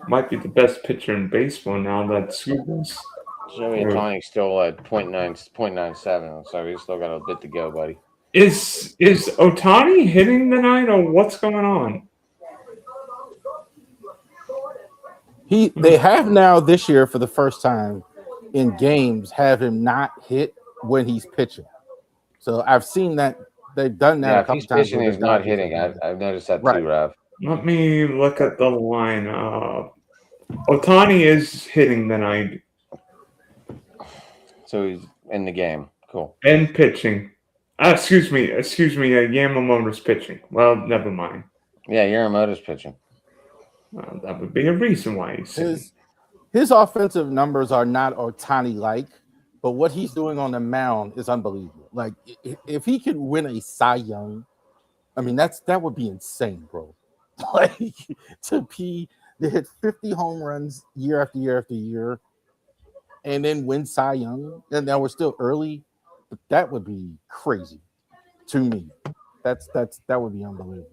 Might be the best pitcher in baseball now that Scooble's. Joey Ohtani's still at 0.97, so he's still got a bit to go, buddy. Is Ohtani hitting tonight, or what's going on? They have now this year for the first time in games have him not hit when he's pitching. So I've seen that they've done that Yeah, a if couple he's times. pitching, he's not hitting. I've noticed that Right. too, Rav. Let me look at the line. Ohtani is hitting tonight So he's in the game. Cool. and pitching. Excuse me. Yamamoto's pitching. Well, never mind. Yeah, Yamamoto's pitching. That would be a reason why he's hitting. His offensive numbers are not Ohtani like, but what he's doing on the mound is unbelievable. Like if he could win a Cy Young, I mean that would be insane, bro. Like to hit 50 home runs year after year after year, and then win Cy Young, and now we're still early, but that would be crazy to me. That would be unbelievable.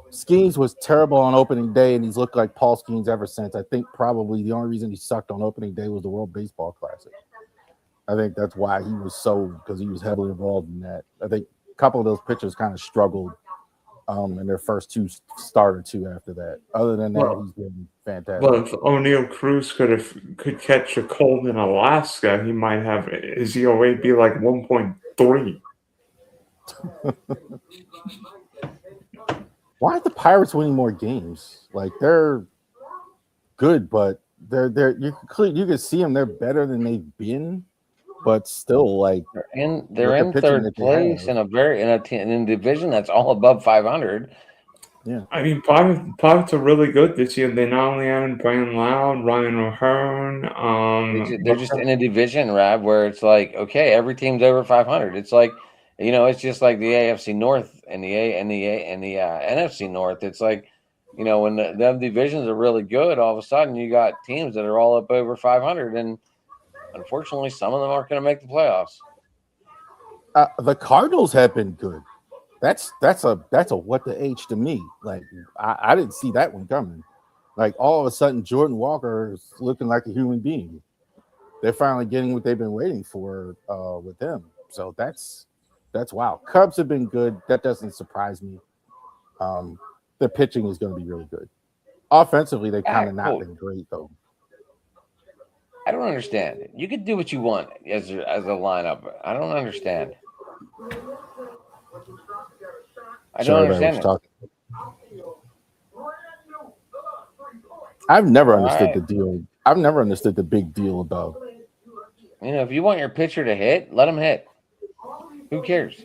Skeens was terrible on opening day, and he's looked like Paul Skeens ever since. I think probably the only reason he sucked on opening day was the World Baseball Classic. I think that's why he was because he was heavily involved in that. I think a couple of those pitchers kind of struggled in their first start or two after that. Other than that, he's been fantastic. Well, if O'Neal Cruz could catch a cold in Alaska, he might have his ERA be like 1.3. Why aren't the Pirates winning more games? Like they're good, but they're you can see them. They're better than they've been, but still, like they're in third place in a division that's all above 500. Yeah, I mean, Pirates are really good this year. They not only have Brian Loud, Ryan O'Hearn. They're just in a division, Rab, where it's like, okay, every team's over 500. It's like, it's just like the AFC North and the NFC North. It's like, when them divisions are really good, all of a sudden you got teams that are all up over 500, and unfortunately, some of them aren't going to make the playoffs. The Cardinals have been good. That's a what the H to me. Like I didn't see that one coming. Like all of a sudden, Jordan Walker is looking like a human being. They're finally getting what they've been waiting for with him. So that's wow. Cubs have been good. That doesn't surprise me. Their pitching is going to be really good. Offensively, they've kind of not been great though. I don't understand. You could do what you want as a lineup. I don't understand. I don't understand it. I've never understood the deal. I've never understood the big deal about. If you want your pitcher to hit, let him hit. Who cares?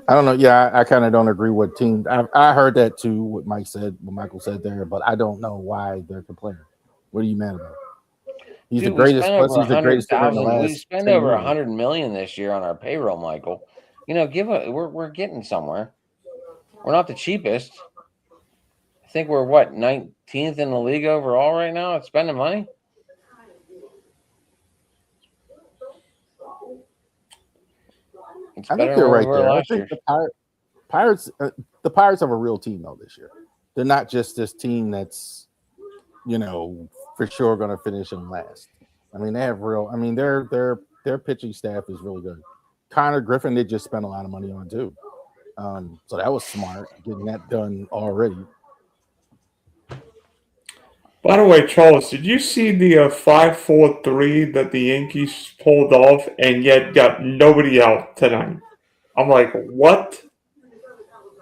I don't know. Yeah, I kind of don't agree with team. I heard that too. What Michael said there, but I don't know why they're complaining. What are you mad about? He's the greatest. He's the greatest in the last. We spend over $100 million this year on our payroll, Michael. We're getting somewhere. We're not the cheapest. I think we're 19th in the league overall right now at spending money. It's I think they're right there. I think the Pirates have a real team though this year. They're not just this team that's, for sure going to finish in last. I mean, they have real. I mean, their pitching staff is really good. Connor Griffin, they just spent a lot of money on too. So that was smart, getting that done already. By the way, Charles, did you see the 5-4-3 that the Yankees pulled off and yet got nobody out tonight? I'm like, what?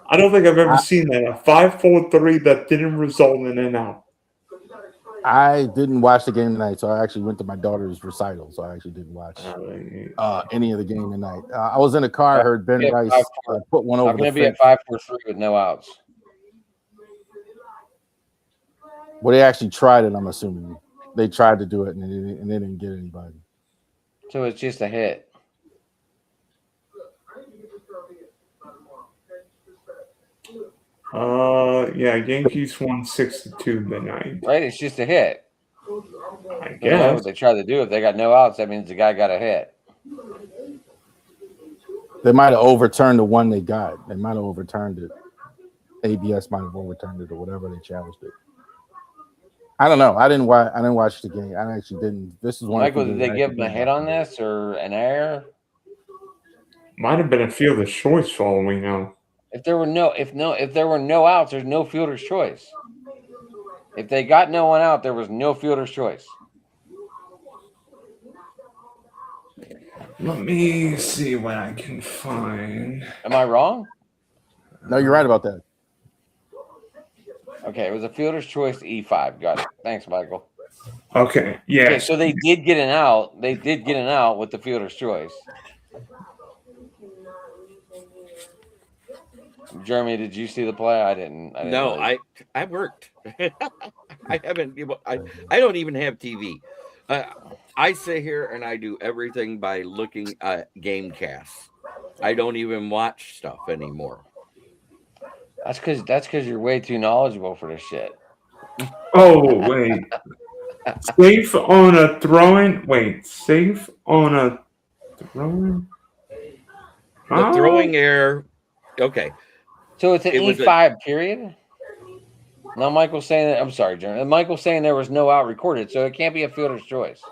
I don't think I've ever seen that. A 5-4-3 that didn't result in an out. I didn't watch the game tonight, so I actually went to my daughter's recital, so I actually didn't watch any of the game tonight. I was in the car, heard Ben Rice put one over I'm going the to be at 5-4-3 with no outs. Well, they actually tried it, I'm assuming. They tried to do it, and they didn't get anybody. So it's just a hit. Yeah, Yankees won 6-2 tonight. Right, it's just a hit. I You know guess. what they tried to do. If they got no outs, that means the guy got a hit. They might have overturned the one they got. They might have overturned it. ABS might have overturned it or whatever they challenged it. I don't know. I didn't watch the game. I actually didn't. This is one. Michael, did they give him a hit on this or an error? Might have been a fielder's choice for all we know. If there were no outs, there's no fielder's choice. If they got no one out, there was no fielder's choice. Let me see what I can find. Am I wrong? No, you're right about that. Okay, it was a fielder's choice to E5. Got it. Thanks, Michael. Okay, yeah. Okay, so they did get an out. They did get an out with the fielder's choice. Jeremy, did you see the play? I didn't No, really. I worked. I haven't. I don't even have TV. I sit here and I do everything by looking at game casts. I don't even watch stuff anymore. That's because you're way too knowledgeable for this shit. Oh, wait. Safe on a throwing. Wait, safe on a throwing? The throwing error. Okay. So it's an E5 period? Now Michael's saying that. I'm sorry, Jeremy. Michael's saying there was no out recorded, so it can't be a fielder's choice.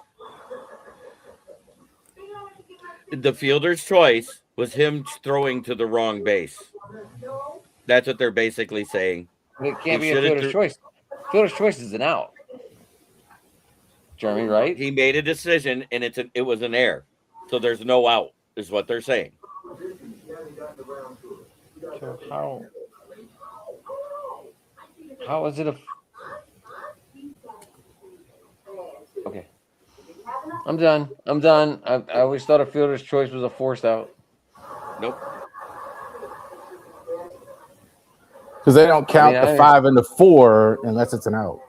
The fielder's choice was him throwing to the wrong base. That's what they're basically saying. It can't be a fielder's choice. Fielder's choice is an out. Jeremy, right? He made a decision, and it was an error. So there's no out, is what they're saying. So how is it a? Okay, I'm done. I always thought a fielder's choice was a forced out. Nope. Because they don't count the 5 and the 4 unless it's an out.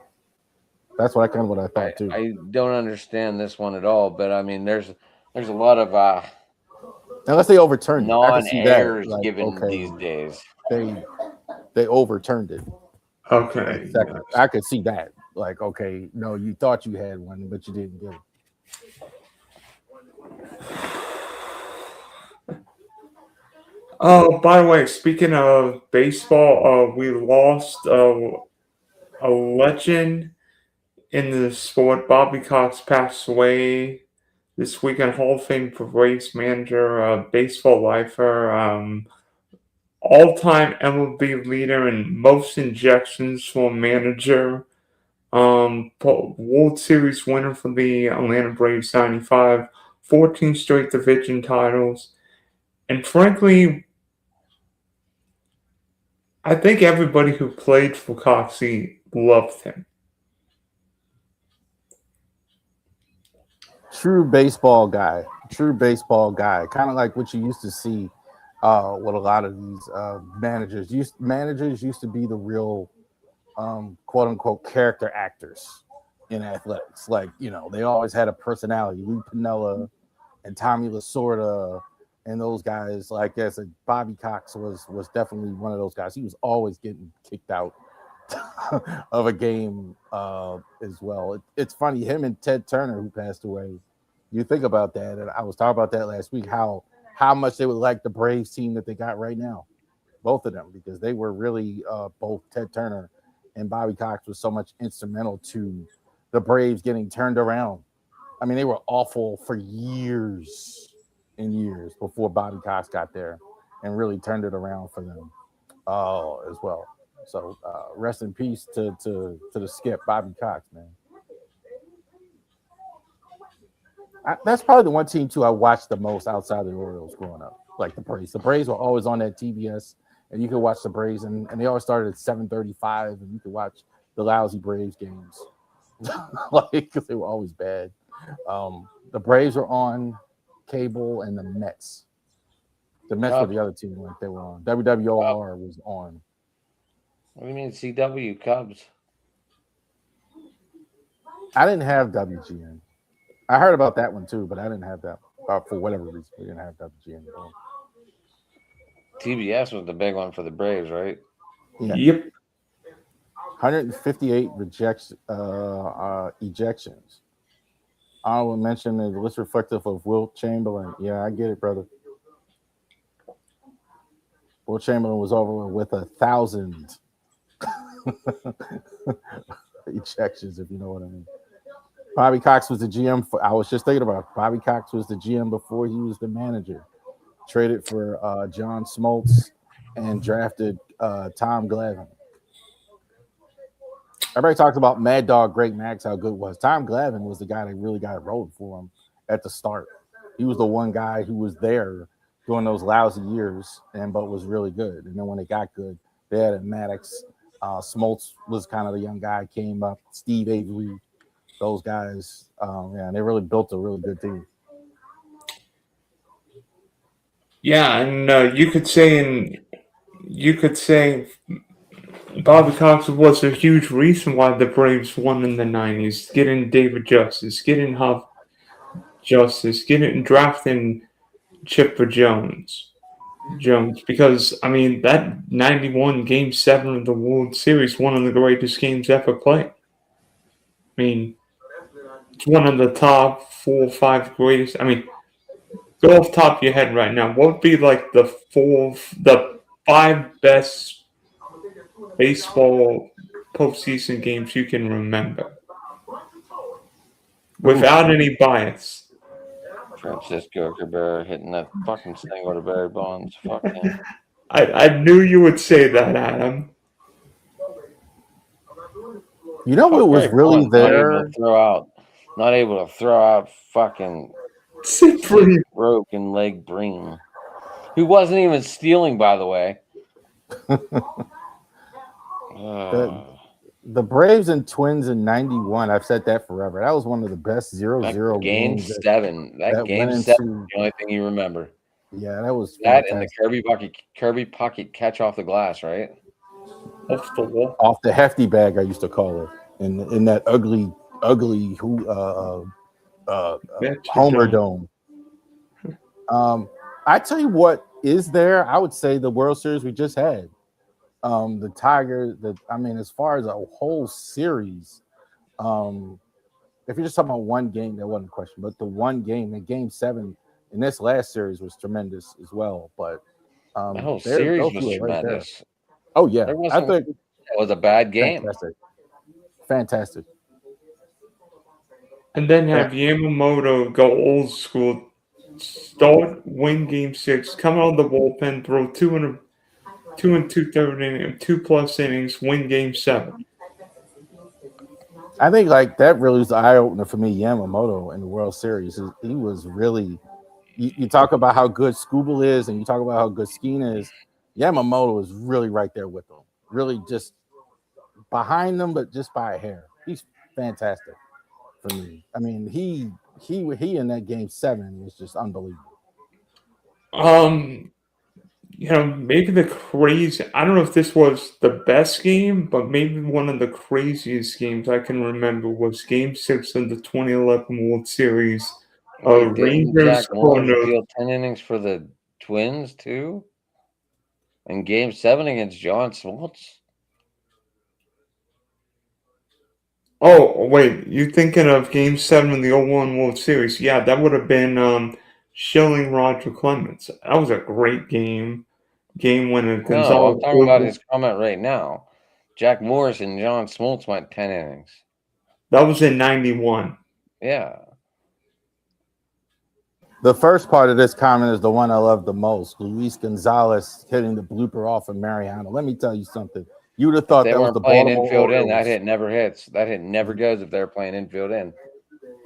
That's what I thought too. I don't understand this one at all, but I mean, there's a lot of unless they overturned non-errors given these days. They overturned it. Okay. I could see that. Like, okay, no, you thought you had one, but you didn't get it. Oh, by the way, speaking of baseball, we lost a legend in the sport. Bobby Cox passed away this weekend. Hall of Fame for race manager, baseball lifer, all-time MLB leader and most injections for a manager. World Series winner for the Atlanta Braves 95, 14 straight division titles. And frankly, I think everybody who played for Coxie loved him. True baseball guy. Kind of like what you used to see with a lot of these managers. Managers used to be the real quote unquote character actors in athletics. Like, you know, they always had a personality. Lou Piniella and Tommy Lasorda and those guys. Like I said, Bobby Cox was definitely one of those guys. He was always getting kicked out of a game as well. It's funny, him and Ted Turner, who passed away. You think about that, and I was talking about that last week, how much they would like the Braves team that they got right now, both of them, because they were really both Ted Turner and Bobby Cox was so much instrumental to the Braves getting turned around. I mean, they were awful for years and years before Bobby Cox got there and really turned it around for them as well. So rest in peace to the skip, Bobby Cox, man. That's probably the one team too I watched the most outside of the Orioles growing up. Like the Braves. The Braves were always on that TBS, and you could watch the Braves, and they always started at 7:35, and you could watch the lousy Braves games, like because they were always bad. The Braves were on cable, and the Mets. The Mets were the other team like they were on. WWOR was on. What do you mean CW Cubs? I didn't have WGN. I heard about that one too, but I didn't have that for whatever reason. We didn't have WGN. TBS was the big one for the Braves, right? Yeah. Yep. 158 ejections. I will mention the list reflective of Wilt Chamberlain. Yeah, I get it, brother. Wilt Chamberlain was over with 1,000 ejections, if you know what I mean. Bobby Cox was the GM. I was just thinking about it. Bobby Cox was the GM before he was the manager. Traded for John Smoltz and drafted Tom Glavine. Everybody talks about Mad Dog Great Max, how good it was. Tom Glavine was the guy that really got it rolling for him at the start. He was the one guy who was there during those lousy years, but was really good. And then when it got good, they had Maddox. Smoltz was kind of the young guy, came up. Steve Avery, those guys. They really built a really good team. Yeah, and you could say Bobby Cox was a huge reason why the Braves won in the 90s. Getting David Justice, getting Huff Justice, drafting Chipper Jones, because I mean that 91 Game 7 of the World Series, one of the greatest games ever played. I mean, it's one of the top 4 or 5 greatest. I mean, go off the top of your head right now. What would be like the 5 best baseball postseason games you can remember without any bias? Francisco Cabrera hitting that fucking single to Barry Bonds. Fuck him. I knew you would say that, Adam. You know what was really there? Not able to throw out fucking broken leg Breen, who wasn't even stealing, by the way. The Braves and Twins in 91, I've said that forever. That was one of the best 0-0 Game games. Game 7 is the only thing you remember. Yeah, that was that and the Kirby pocket catch off the glass, right? Off the wall. Off the hefty bag, I used to call it. In that ugly Homer Dome. I tell you what is there, I would say the World Series we just had. The Tigers, as far as a whole series, if you're just talking about one game, that wasn't a question. But the one game, in Game 7 in this last series was tremendous as well. But the whole series was tremendous. Right. Oh yeah, I think it was a bad game. Fantastic. And then have Yamamoto go old school, win Game 6, come out of the bullpen, throw 2 and 2/3 innings, 2+ innings, win Game 7. I think like that really was the eye opener for me. Yamamoto in the World Series, he was really. You talk about how good Skubal is, and you talk about how good Skeen is. Yamamoto is really right there with them, really just behind them, but just by a hair. He's fantastic for me. I mean, he in that Game 7 was just unbelievable. Maybe the crazy. I don't know if this was the best game, but maybe one of the craziest games I can remember was Game 6 of the 2011 World Series. Rangers deal 10 innings for the Twins too, and Game 7 against John Smoltz. Oh wait, you thinking of Game 7 of the 01 World Series? Yeah, that would have been Schilling Roger Clemens. That was a great game. Game winner. No, I'm talking about his comment right now. Jack Morris and John Smoltz went 10 innings. That was in 91. Yeah. The first part of this comment is the one I love the most. Luis Gonzalez hitting the blooper off of Mariano. Let me tell you something. You would have thought They that was weren't the playing Baltimore infield in. That Orioles. hit never hits. That hit never goes if they're playing infield in.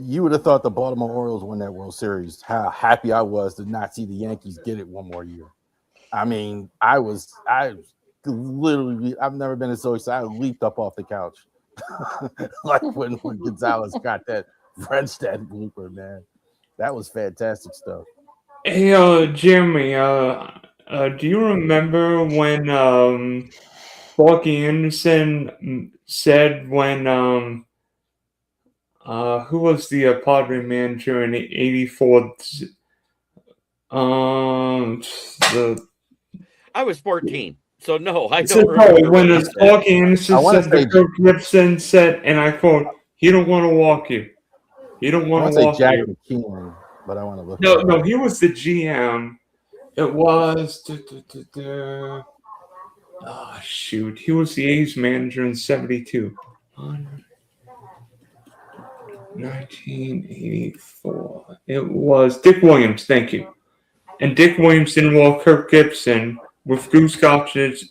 You would have thought the Baltimore Orioles won that World Series. How happy I was to not see the Yankees get it one more year. I mean, I literally, I've never been so excited. I leaped up off the couch. Like when Gonzalez got that French that blooper, man. That was fantastic stuff. Hey, Jeremy, do you remember when Bucky Anderson said when who was the Padre manager in '84? The I was 14, so no, I so don't remember when what he said. Bucky Anderson I wanna said the say- Kirk Gibson said, and I quote, "He don't want to walk you. He don't I want want to to say walk Jack you." McKeon, but I want to look. No, he was the GM. It was. Oh, shoot. He was the A's manager in 72. 1984. It was Dick Williams. Thank you. And Dick Williams didn't walk Kirk Gibson with Goose Gossage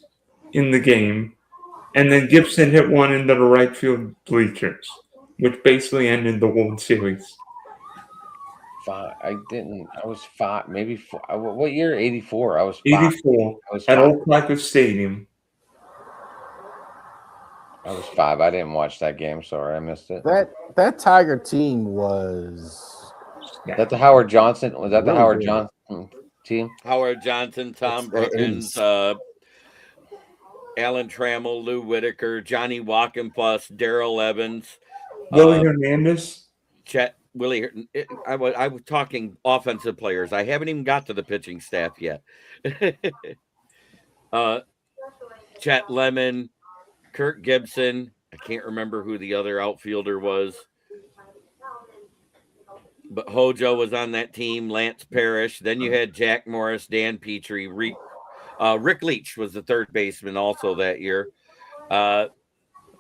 in the game. And then Gibson hit one into the right field bleachers, which basically ended the World Series. I was 5, maybe 4. What year? 84. I was 5. 84 I was at 5. Old Tiger Stadium. I was 5. I didn't watch that game. Sorry, I missed it. That Tiger team was. Is that the Howard Johnson? Was that the Really Howard good. Johnson team? Howard Johnson, Tom It's the Brookins, Alan Trammell, Lou Whitaker, Johnny Walkenfuss, Darrell Evans, Willie Hernandez. Chet Willie. I was talking offensive players. I haven't even got to the pitching staff yet. Chet Lemon, Kirk Gibson. I can't remember who the other outfielder was, but Hojo was on that team. Lance Parrish. Then you had Jack Morris, Dan Petrie, Rick Leach was the third baseman also that year.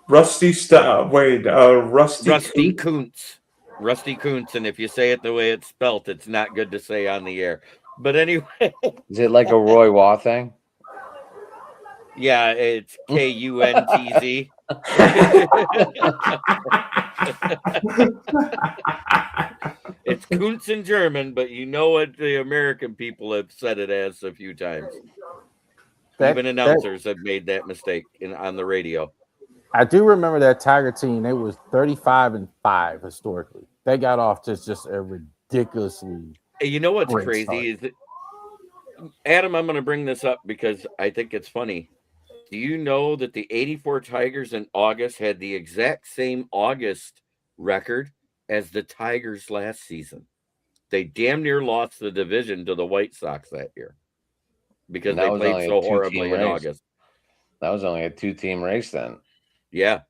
Rusty Kuntz. Rusty Kuntz, and if you say it the way it's spelt, it's not good to say on the air. But anyway, Is it like a Roy Waugh thing? yeah, it's Kuntz. It's Kuntz in German, but you know what the American people have said it as a few times. Even announcers have made that mistake on the radio. I do remember that Tiger team. They was 35-5 historically. They got off to just a ridiculously. You know what's great crazy start. is that, Adam, I'm going to bring this up because I think it's funny. Do you know that the 84 Tigers in August had the exact same August record as the Tigers last season? They damn near lost the division to the White Sox that year because they played so horribly in August. That was only a 2-team race then. Yeah.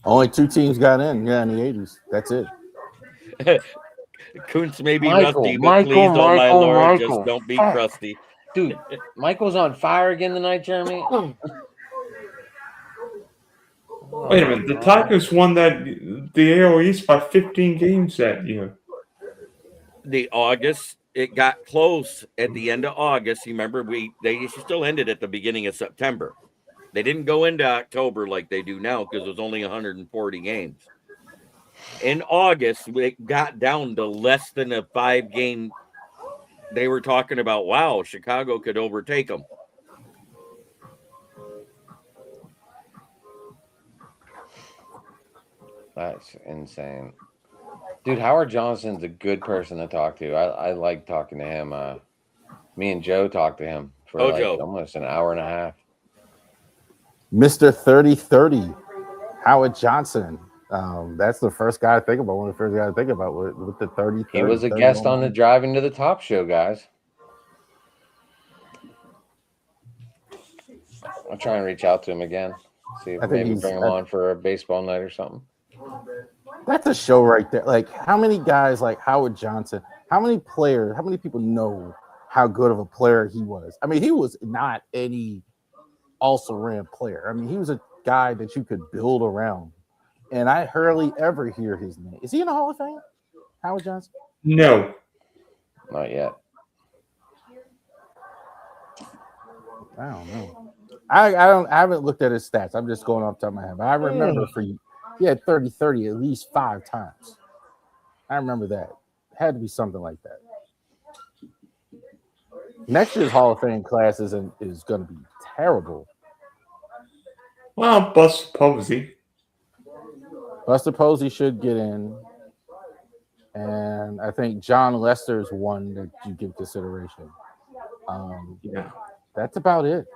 Only 2 teams got in, in the 80s. That's it. Kuntz may be rusty, but please, oh my Lord, just don't be crusty. Dude, Michael's on fire again tonight, Jeremy. Wait a minute. The Tigers won the AL East by 15 games that year. The August, it got close at the end of August. You remember, they still ended at the beginning of September. They didn't go into October like they do now because it was only 140 games. In August, it got down to less than a 5-game. They were talking about, wow, Chicago could overtake them. That's insane. Dude, Howard Johnson's a good person to talk to. I like talking to him. Me and Joe talked to him for almost an hour and a half. Mr. 30-30, Howard Johnson. That's the first guy I think about. One of the first guys I think about with the 30. He was a guest on the Driving to the Top show, guys. I'll try and reach out to him again. See if maybe bring him on for a baseball night or something. That's a show right there. Like, how many guys like Howard Johnson, how many players, how many people know how good of a player he was? I mean, he was not any also-ran player. I mean, he was a guy that you could build around. And I hardly ever hear his name. Is he in the Hall of Fame? Howard Johnson? No. Not yet. I don't know. I haven't looked at his stats. I'm just going off the top of my head. But I remember he had 30-30 at least 5 times. I remember that. It had to be something like that. Next year's Hall of Fame class is going to be terrible. Well, Buster Posey. Buster Posey should get in. And I think John Lester's one that you give consideration. Yeah. That's about it.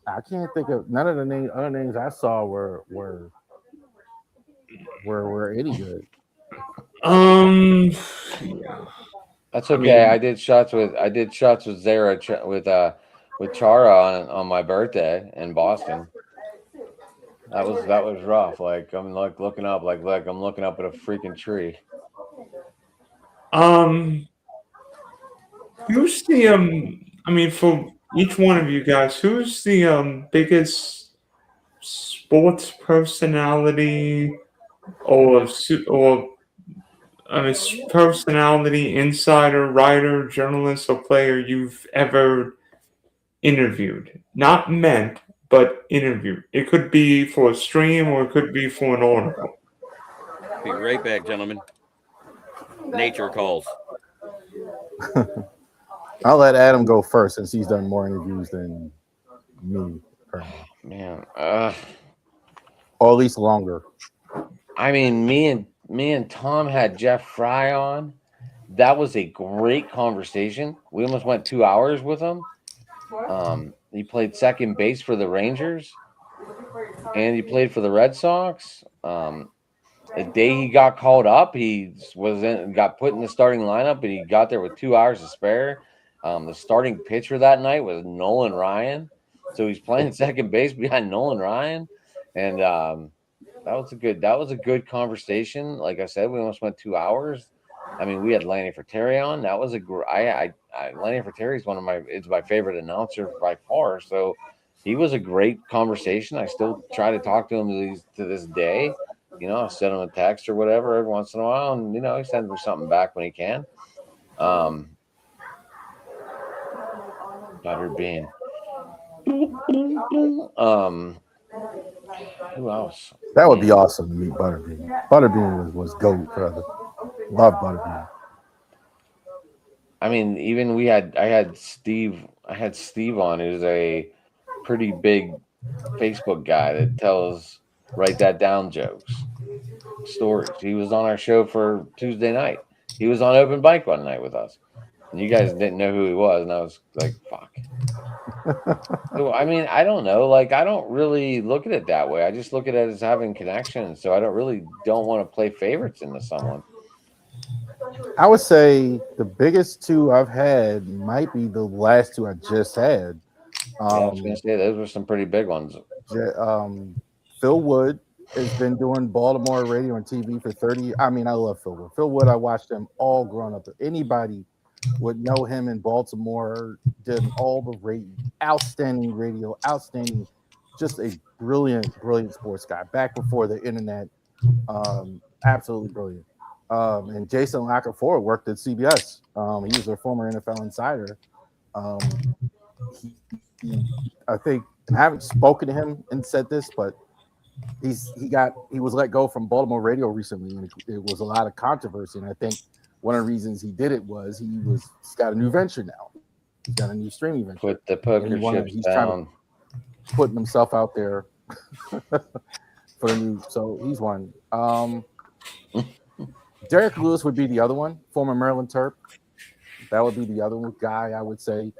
I can't think of none of the other names I saw were any good. Yeah. That's okay. mean- I did shots with Zara with Chara on my birthday in Boston. That was rough. Like I'm like looking up like I'm looking up at a freaking tree. Who's the I mean, for each one of you guys, who's the biggest sports personality or personality, insider, writer, journalist, or player you've ever interviewed? Not meant, but interviewed. It could be for a stream or it could be for an article. Be right back, gentlemen. Nature calls. I'll let Adam go first since he's done more interviews than me. Man, or at least longer. I mean, me and Tom had Jeff Fry on. That was a great conversation. We almost went 2 hours with him. He played second base for the Rangers, and he played for the Red Sox. The day he got called up, he got put in the starting lineup, and he got there with 2 hours to spare. The starting pitcher that night was Nolan Ryan, so he's playing second base behind Nolan Ryan, and that was a good conversation. Like I said, we almost went 2 hours. I mean, we had Lanny Fratteri on. That was Lanny Fratteri is my favorite announcer by far. So he was a great conversation. I still try to talk to him to this day. You know, I'll send him a text or whatever every once in a while, and you know, he sends me something back when he can. Butterbean. Who else? That would be awesome to meet Butterbean. Butterbean was GOAT, brother. Love Butterbean. I mean, even I had Steve on, who's a pretty big Facebook guy that tells write that down jokes, stories. He was on our show for Tuesday night. He was on Open Bike one night with us. And you guys didn't know who he was, and I was like, fuck. So, I mean, I don't know. Like, I don't really look at it that way. I just look at it as having connections. So I don't want to play favorites into someone. I would say the biggest two I've had might be the last two I just had. I was going to say those were some pretty big ones. Phil Wood has been doing Baltimore radio and TV for 30. I mean, I love Phil Wood. Phil Wood, I watched him all growing up. Anybody would know him in Baltimore, did all the outstanding radio, outstanding, just a brilliant sports guy back before the internet. Absolutely brilliant. And Jason Lacafort worked at CBS. He was a former NFL insider. I think, and I haven't spoken to him and said this, but he was let go from Baltimore radio recently, and it was a lot of controversy. And I think one of the reasons he did it was he's got a new venture now. He's got a new streaming venture. Put the poker chips he's down. Putting himself out there for the new. So he's one. Derek Lewis would be the other one, former Maryland Terp. That would be the other guy I would say.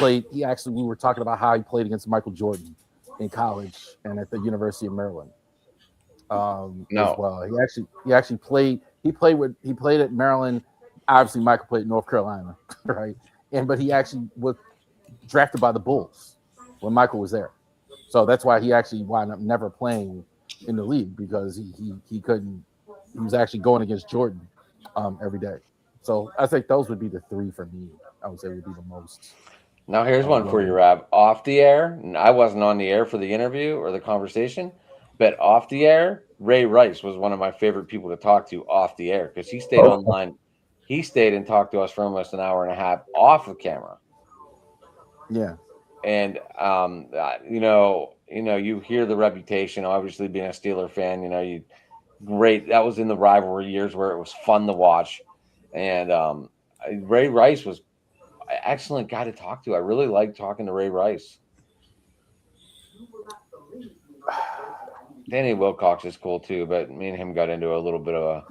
We were talking about how he played against Michael Jordan in college and at the University of Maryland. As well. He actually played. He played at Maryland. Obviously, Michael played at North Carolina, right? But he actually was drafted by the Bulls when Michael was there. So that's why he actually wound up never playing in the league, because he couldn't. He was actually going against Jordan every day. So I think those would be the three for me. I would say would be the most. Now here's one for you, Rob. Off the air, and I wasn't on the air for the interview or the conversation, but off the air, Ray Rice was one of my favorite people to talk to off the air because he stayed online. He stayed and talked to us for almost an hour and a half off of camera. Yeah. And you hear the reputation. Obviously, being a Steeler fan, great. That was in the rivalry years where it was fun to watch, and Ray Rice was an excellent guy to talk to. I really liked talking to Ray Rice. Danny Wilcox is cool too, but me and him got into a little bit of a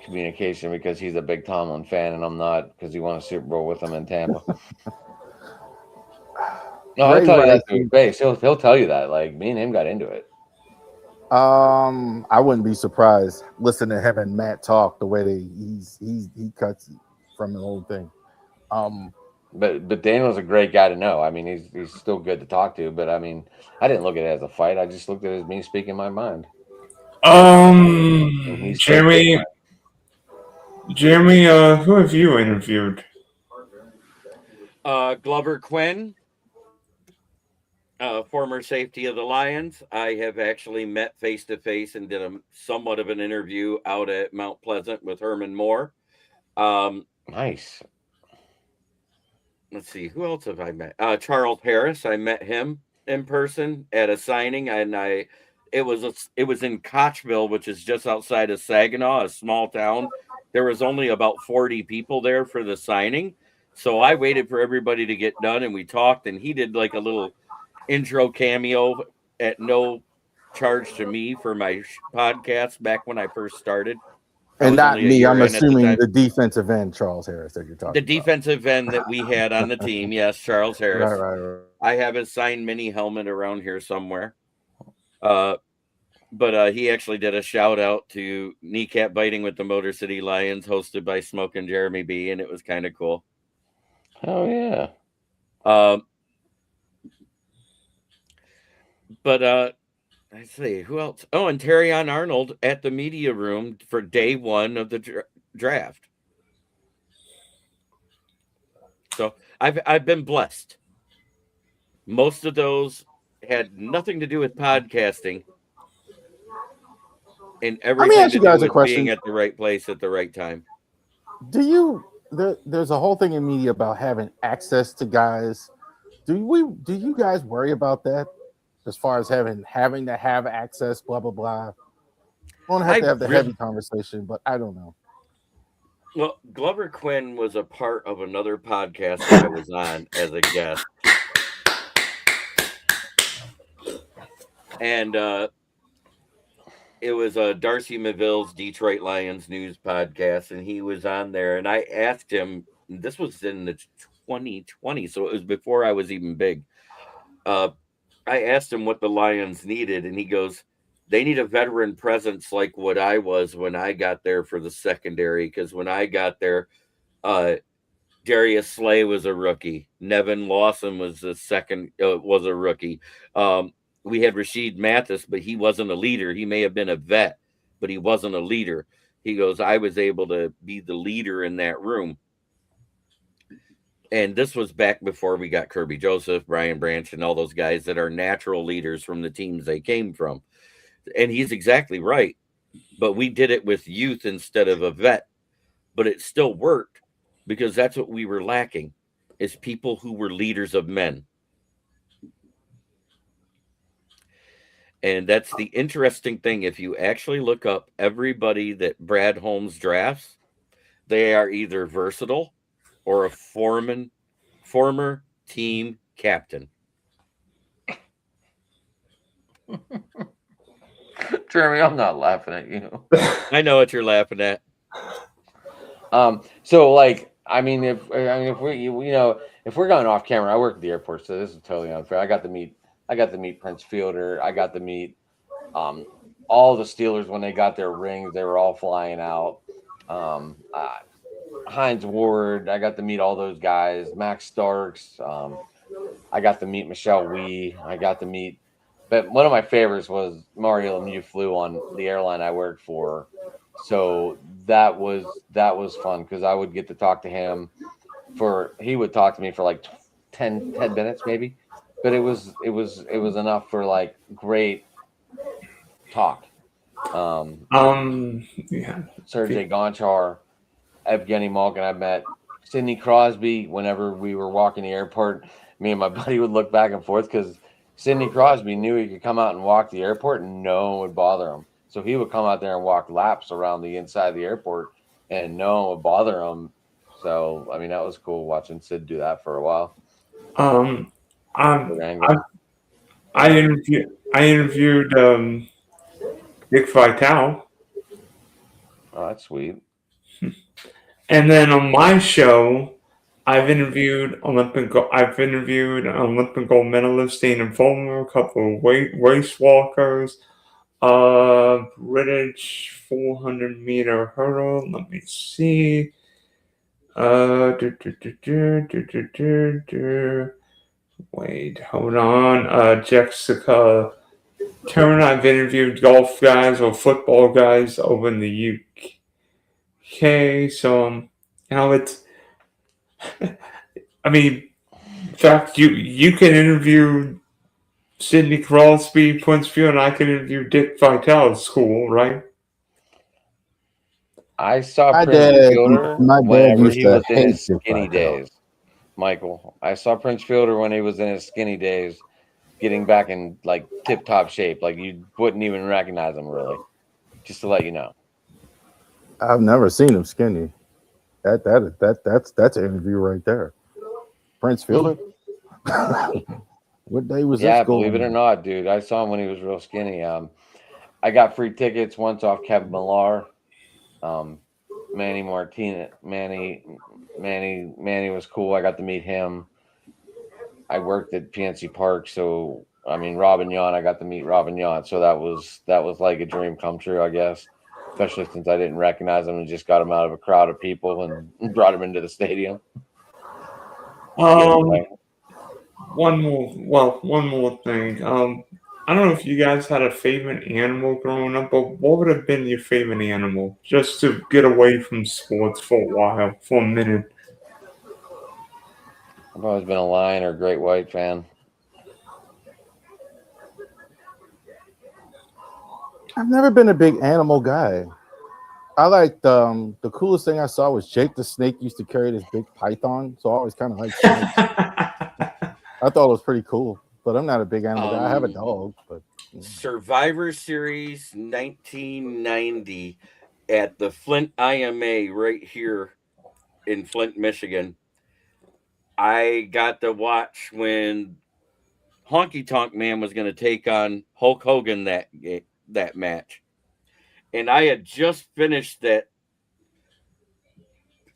communication because he's a big Tomlin fan and I'm not, because he won a Super Bowl with him in Tampa. No, he'll tell you that to his face. He'll tell you that. Like, me and him got into it. I wouldn't be surprised listening to him and Matt talk the way he cuts from the whole thing. But Daniel's a great guy to know. I mean, he's still good to talk to. But I mean, I didn't look at it as a fight. I just looked at it as me speaking my mind. Jeremy, who have you interviewed? Glover Quinn, former safety of the Lions. I have actually met face to face and did somewhat of an interview out at Mount Pleasant with Herman Moore. Nice. Let's see, who else have I met? Charles Harris. I met him in person at a signing, and it was in Kochville, which is just outside of Saginaw, a small town. There was only about 40 people there for the signing, so I waited for everybody to get done, and we talked. And he did like a little intro cameo at no charge to me for my podcast back when I first started. And not me. I'm assuming the defensive end, Charles Harris, that you're talking about. The defensive end that we had on the team. Yes, Charles Harris. Right. I have his signed mini helmet around here somewhere. But he actually did a shout out to Kneecap Biting with the Motor City Lions, hosted by Smoke and Jeremy B, and it was kind of cool. Oh, yeah. But let's see, who else? Oh, and Terrion Arnold at the media room for day one of the draft. So I've been blessed. Most of those had nothing to do with podcasting, and everything to do with being at the right place at the right time. There's a whole thing in media about having access to guys. Do you guys worry about that? As far as having to have access, blah blah blah. I don't have to have the heavy conversation, but I don't know. Well, Glover Quinn was a part of another podcast that I was on as a guest, and it was Darcy Maville's Detroit Lions news podcast, and he was on there, and I asked him. This was in the 2020, so it was before I was even big. I asked him what the Lions needed, and he goes, they need a veteran presence like what I was when I got there for the secondary, because when I got there, Darius Slay was a rookie. Nevin Lawson was was a rookie. We had Rashid Mathis, but he wasn't a leader. He may have been a vet, but he wasn't a leader. He goes, I was able to be the leader in that room. And this was back before we got Kirby Joseph, Brian Branch, and all those guys that are natural leaders from the teams they came from. And he's exactly right. But we did it with youth instead of a vet. But it still worked because that's what we were lacking, is people who were leaders of men. And that's the interesting thing. If you actually look up everybody that Brad Holmes drafts, they are either versatile or a former team captain. Jeremy, I'm not laughing at you. I know what you're laughing at. So like, if we're going off camera, I work at the airport, so this is totally unfair. I got to meet Prince Fielder. I got to meet all the Steelers when they got their rings. They were all flying out. Hines Ward, I got to meet all those guys. Max Starks, I got to meet Michelle Wee. But one of my favorites was Mario Lemieux flew on the airline I worked for. So that was fun because I would get to talk to him he would talk to me for like 10 minutes maybe, but it was enough for like great talk. Yeah. Sergey Gonchar, Evgeny Malkin. I met Sidney Crosby whenever we were walking the airport. Me and my buddy would look back and forth because Sidney Crosby knew he could come out and walk the airport and no one would bother him. So he would come out there and walk laps around the inside of the airport and no one would bother him. So, I mean, that was cool watching Sid do that for a while. Um, Good I'm, angle. I interviewed Dick Vitale, Oh, that's sweet. and then on my show, I've interviewed an Olympic gold medalist Dana Vollmer, a couple of race walkers, British 400-meter hurdle. Let me see. Wait, hold on. Jessica Turner. I've interviewed golf guys or football guys over in the UK. So, it's. I mean, in fact, you can interview Sidney Crosby, Prince Field, and I can interview Dick Vitale. It's cool, right? I saw My Prince dad, Fielder my dad whenever used he to was in hate his Dick skinny Vitale. days. Michael, I saw Prince Fielder when he was in his skinny days, getting back in like tip-top shape. Like you wouldn't even recognize him really. Just to let you know. I've never seen him skinny. That's an interview right there. Prince Fielder. What day was Yeah, this going believe it or on? not, dude. I saw him when he was real skinny. I got free tickets once off Kevin Millar. Manny Martinez, Manny was cool. I got to meet him. I worked at PNC Park, so I mean Robin Yount. I got to meet Robin Yount, so that was like a dream come true, I guess. Especially since I didn't recognize him and just got him out of a crowd of people and brought him into the stadium. One more thing. I don't know if you guys had a favorite animal growing up, but what would have been your favorite animal? Just to get away from sports for a while, for a minute. I've always been a lion or great white fan. I've never been a big animal guy. I liked the coolest thing I saw was Jake the Snake used to carry this big python, so I always kind of liked snakes. I thought it was pretty cool, but I'm not a big animal guy. I have a dog, but Survivor Series 1990 at the Flint IMA right here in Flint, Michigan. I got to watch when Honky Tonk Man was going to take on Hulk Hogan that match. And I had just finished that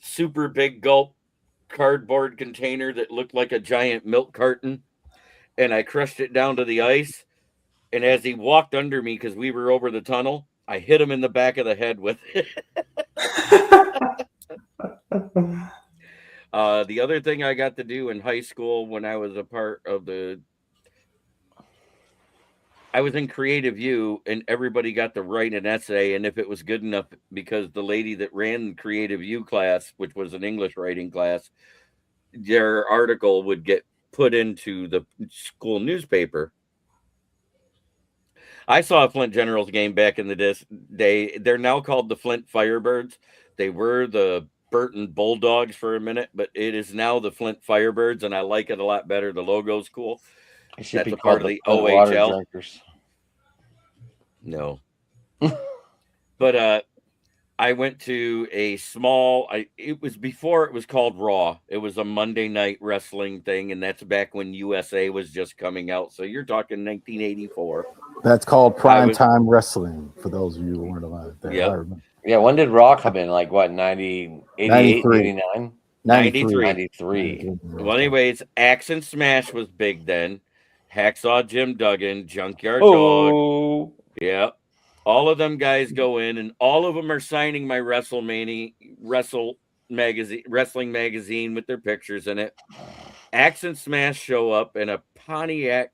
super big gulp cardboard container that looked like a giant milk carton. And I crushed it down to the ice. And as he walked under me, because we were over the tunnel, I hit him in the back of the head with it. The other thing I got to do in high school when I was a part of I was in Creative U, and everybody got to write an essay, and if it was good enough, because the lady that ran Creative U class, which was an English writing class, their article would get put into the school newspaper. I saw a Flint Generals game back in the day. They're now called the Flint Firebirds. They were the Burton Bulldogs for a minute, but it is now the Flint Firebirds, and I like it a lot better. The logo's cool. It should That's be a part called of the Flint Water OHL. Drinkers. No. But I went to a small, it was before it was called Raw. It was a Monday night wrestling thing, and that's back when USA was just coming out. So you're talking 1984. that's called primetime wrestling for those of you who weren't alive there. Yep. I remember. Yeah, when did Raw come in? Like what, 90, 88, 93. 89? 93. 93. Well, anyways, Axe and Smash was big then. Hacksaw Jim Duggan, Junkyard Dog. Oh, Yeah. All of them guys go in, and all of them are signing my wrestling magazine with their pictures in it. Axe and Smash show up in a Pontiac.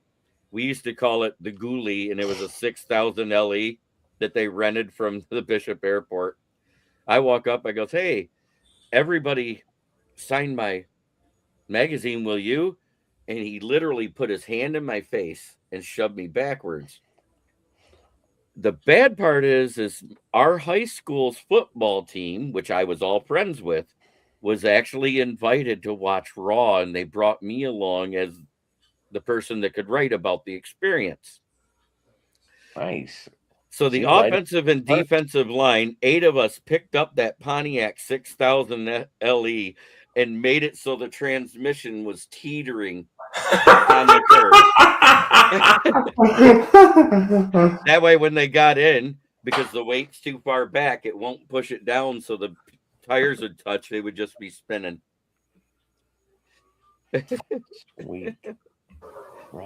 We used to call it the Ghoulie, and it was a 6,000 LE that they rented from the Bishop Airport. I walk up, I goes, "Hey, everybody sign my magazine, will you?" and he literally put his hand in my face and shoved me backwards. The bad part is our high school's football team, which I was all friends with, was actually invited to watch Raw, and they brought me along as the person that could write about the experience. Nice. So the See, right. offensive and defensive line, 8 of us picked up that Pontiac 6000 LE and made it so the transmission was teetering on the curb. That way, when they got in, because the weight's too far back, it won't push it down, so the tires would touch. They would just be spinning. Sweet.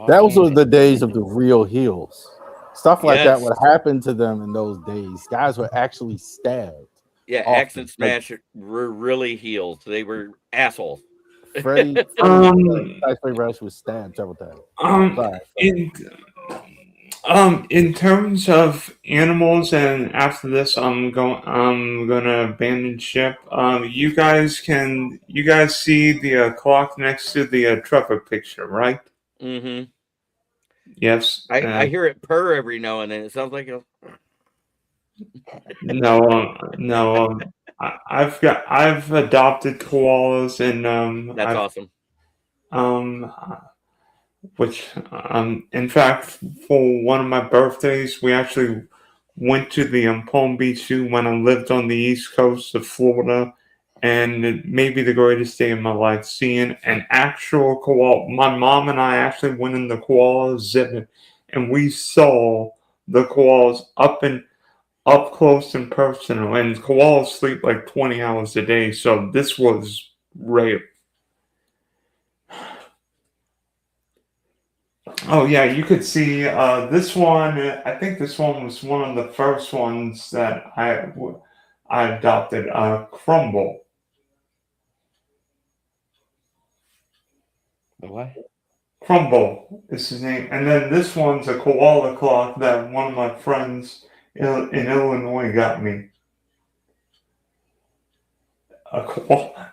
That was the days of the real heels. Stuff like that Yes. would happen to them in those days. Guys were actually stabbed. Yeah, Often. Axe and Smash were really heels. They were assholes. Freddie Rush was stabbed several times. Sorry. In terms of animals, and after this, I'm gonna abandon ship. You guys see the clock next to the Trevor picture, right? Mm-hmm. Yes. I hear it purr every now and then. It sounds like a... No. I've adopted koalas, and That's awesome. Which in fact, for one of my birthdays, we actually went to the Palm Beach Zoo when I lived on the east coast of Florida, and it may be the greatest day of my life, seeing an actual koala. My mom and I actually went in the koala exhibit, and we saw the koalas up close and personal. And koalas sleep like 20 hours a day, so this was rare. Oh yeah, you could see this one. I think this one was one of the first ones that I adopted. Crumble. The what? Crumble is his name. And then this one's a koala clock that one of my friends in Illinois got me.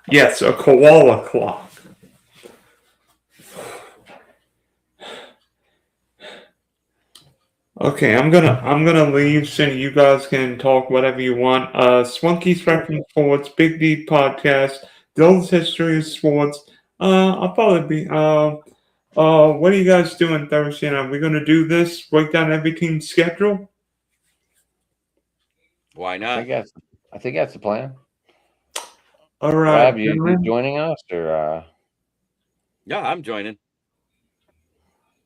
Yes, a koala clock. Okay, I'm gonna leave so you guys can talk whatever you want. Swanky Spectrum Sports, Big D Podcast, Dill's History of Sports. I'll probably be what are you guys doing Thursday night? We're gonna do this, break down every team's schedule. Why not? I think that's the plan. All right, Rob, you joining us or Yeah, I'm joining.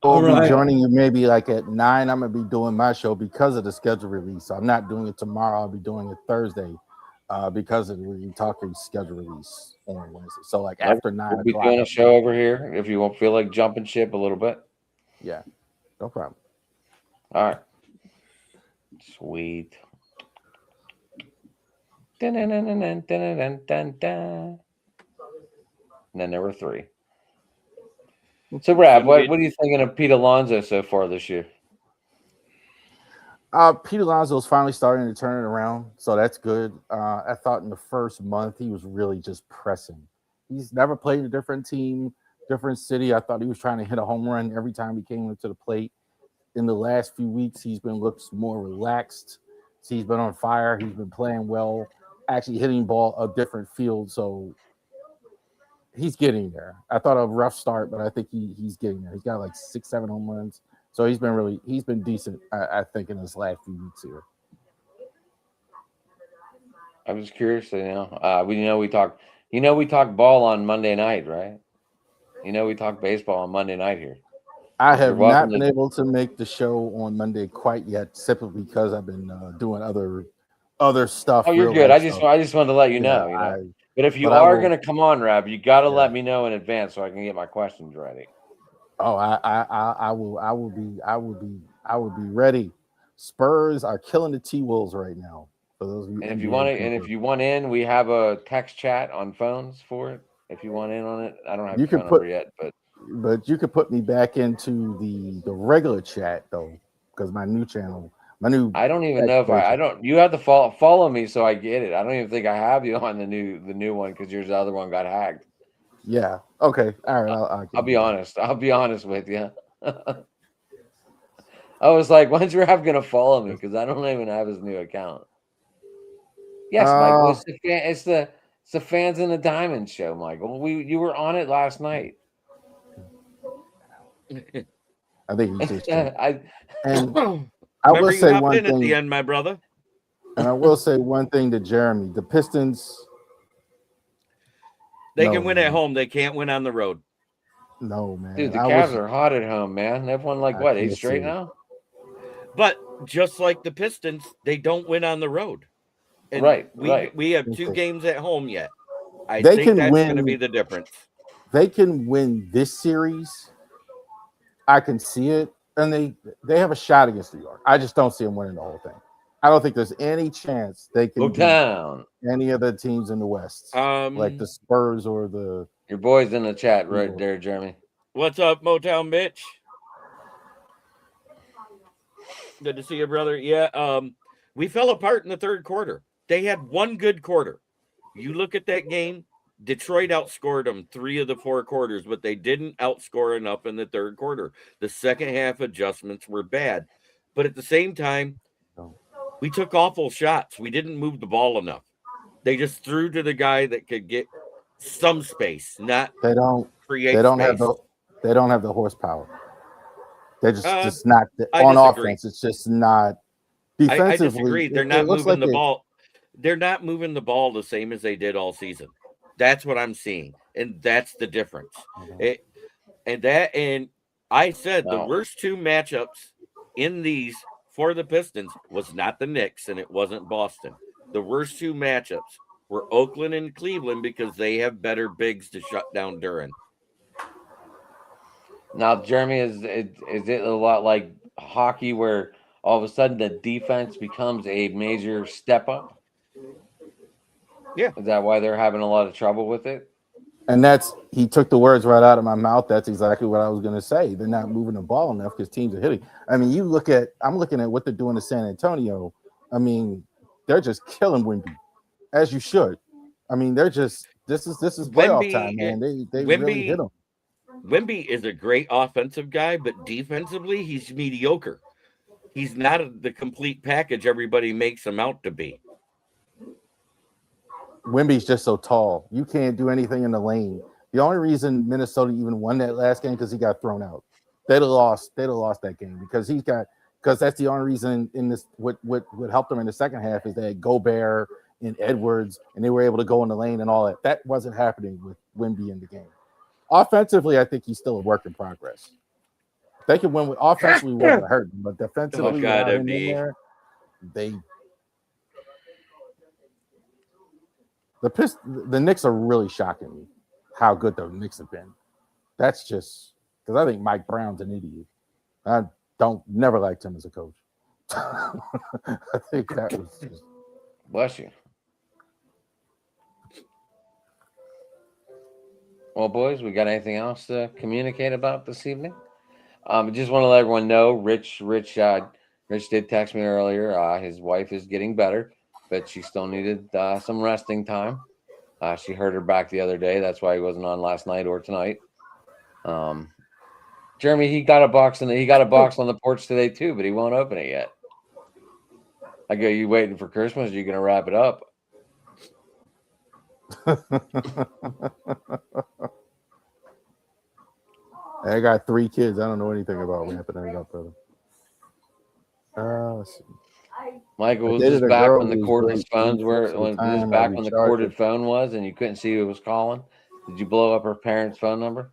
I'll be joining you maybe like at 9. I'm gonna be doing my show because of the schedule release. So I'm not doing it tomorrow. I'll be doing it Thursday because of the talking schedule release on Wednesday. So like after 9 we'll be doing a show over here if you won't feel like jumping ship a little bit. Yeah, no problem. All right. Sweet. And then there were 3. So, Rob, what are you thinking of Pete Alonso so far this year? Pete Alonso is finally starting to turn it around, so that's good. I thought in the first month he was really just pressing. He's never played a different team, different city. I thought he was trying to hit a home run every time he came into the plate. In the last few weeks, looks more relaxed. He's been on fire. He's been playing well, actually hitting ball a different field. So he's getting there. I thought a rough start, but I think he's getting there. He's got like 6-7 home runs. So he's been decent, I think, in his last few weeks here. I was curious, we talk ball on Monday night, right? We talk baseball on Monday night here. I have not been able to make the show on Monday quite yet, simply because I've been doing other stuff. Oh, you're good. I just wanted to let you know. But if you are going to come on, Rob, you got to let me know in advance so I can get my questions ready. Oh, I will be ready. Spurs are killing the T-Wolves right now. For those of you, and if you want in, we have a text chat on phones for it. If you want in on it, I don't have your phone number yet, but you could put me back into the regular chat though, because my new channel. I don't even know if I don't. You have to follow me so I get it. I don't even think I have you on the new one because your other one got hacked. Yeah. Okay. All right. I'll be honest. I'll be honest with you. I was like, when's Rav gonna follow me? Because I don't even have his new account. Yes, Michael. It's the fans in the Diamond show, Michael. You were on it last night. I think he's just. I And I Remember, will you say hopped one in at the thing, end, my brother. and I will say one thing to Jeremy: the Pistons. They No, can win at man. home. They can't win on the road. No, man. dude, the I Cavs was. are hot at home, man. They've won like I what, 8 can't straight see it. now? But just like the Pistons, they don't win on the road. And Right. we have 2 Okay. games at home yet. I They think can that's going to win. be the difference. They can win this series. I can see it, and they have a shot against New York. I just don't see them winning the whole thing. I don't think there's any chance they can beat Motown. any of the teams in the West, like the Spurs or the. Your boy's in the chat right there, Jeremy. What's up, Motown bitch? Good to see you, brother. Yeah, we fell apart in the third quarter. They had one good quarter. You look at that game, Detroit outscored them 3 of the 4 quarters, but they didn't outscore enough in the third quarter. The second half adjustments were bad. But at the same time, we took awful shots. We didn't move the ball enough. They just threw to the guy that could get some space, not They don't create have space. they don't have the horsepower. They're just not I on disagree. offense. It's just not defensively. I disagree. They're not moving the ball. They're not moving the ball the same as they did all season. That's what I'm seeing, and that's the difference. And I said the worst 2 matchups in these for the Pistons was not the Knicks and it wasn't Boston. The worst 2 matchups were Oakland and Cleveland because they have better bigs to shut down Duran. Now, Jeremy, is it a lot like hockey where all of a sudden the defense becomes a major step up? Yeah. Is that why they're having a lot of trouble with it? And he took the words right out of my mouth. That's exactly what I was going to say. They're not moving the ball enough because teams are hitting. I mean, I'm looking at what they're doing to San Antonio. I mean, they're just killing Wemby, as you should. I mean, they're just this is playoff Wemby, time, man. They Wemby, really hit him. Wemby is a great offensive guy, but defensively, he's mediocre. He's not the complete package everybody makes him out to be. Wemby's just so tall. You can't do anything in the lane. The only reason Minnesota even won that last game because he got thrown out. They'd have lost that game because that's the only reason in this what helped them in the second half is they had Gobert and Edwards and they were able to go in the lane and all that. That wasn't happening with Wemby in the game. Offensively, I think he's still a work in progress. They can win with offensively wasn't hurting, but defensively, without him in there, the Knicks are really shocking me how good the Knicks have been. That's just because I think Mike Brown's an idiot. I never liked him as a coach. I think that was just... Bless you. Well, boys, we got anything else to communicate about this evening? I just want to let everyone know, Rich did text me earlier. His wife is getting better, but she still needed some resting time. She hurt her back the other day. That's why he wasn't on last night or tonight. Jeremy, he got a box on the porch today too, but he won't open it yet. I go, you waiting for Christmas? Or are you gonna wrap it up? I got 3 kids. I don't know anything about wrapping it up, brother. Let's see. Michael, was this back when the cordless phones were? When the corded phone was, and you couldn't see who was calling? Did you blow up her parents' phone number?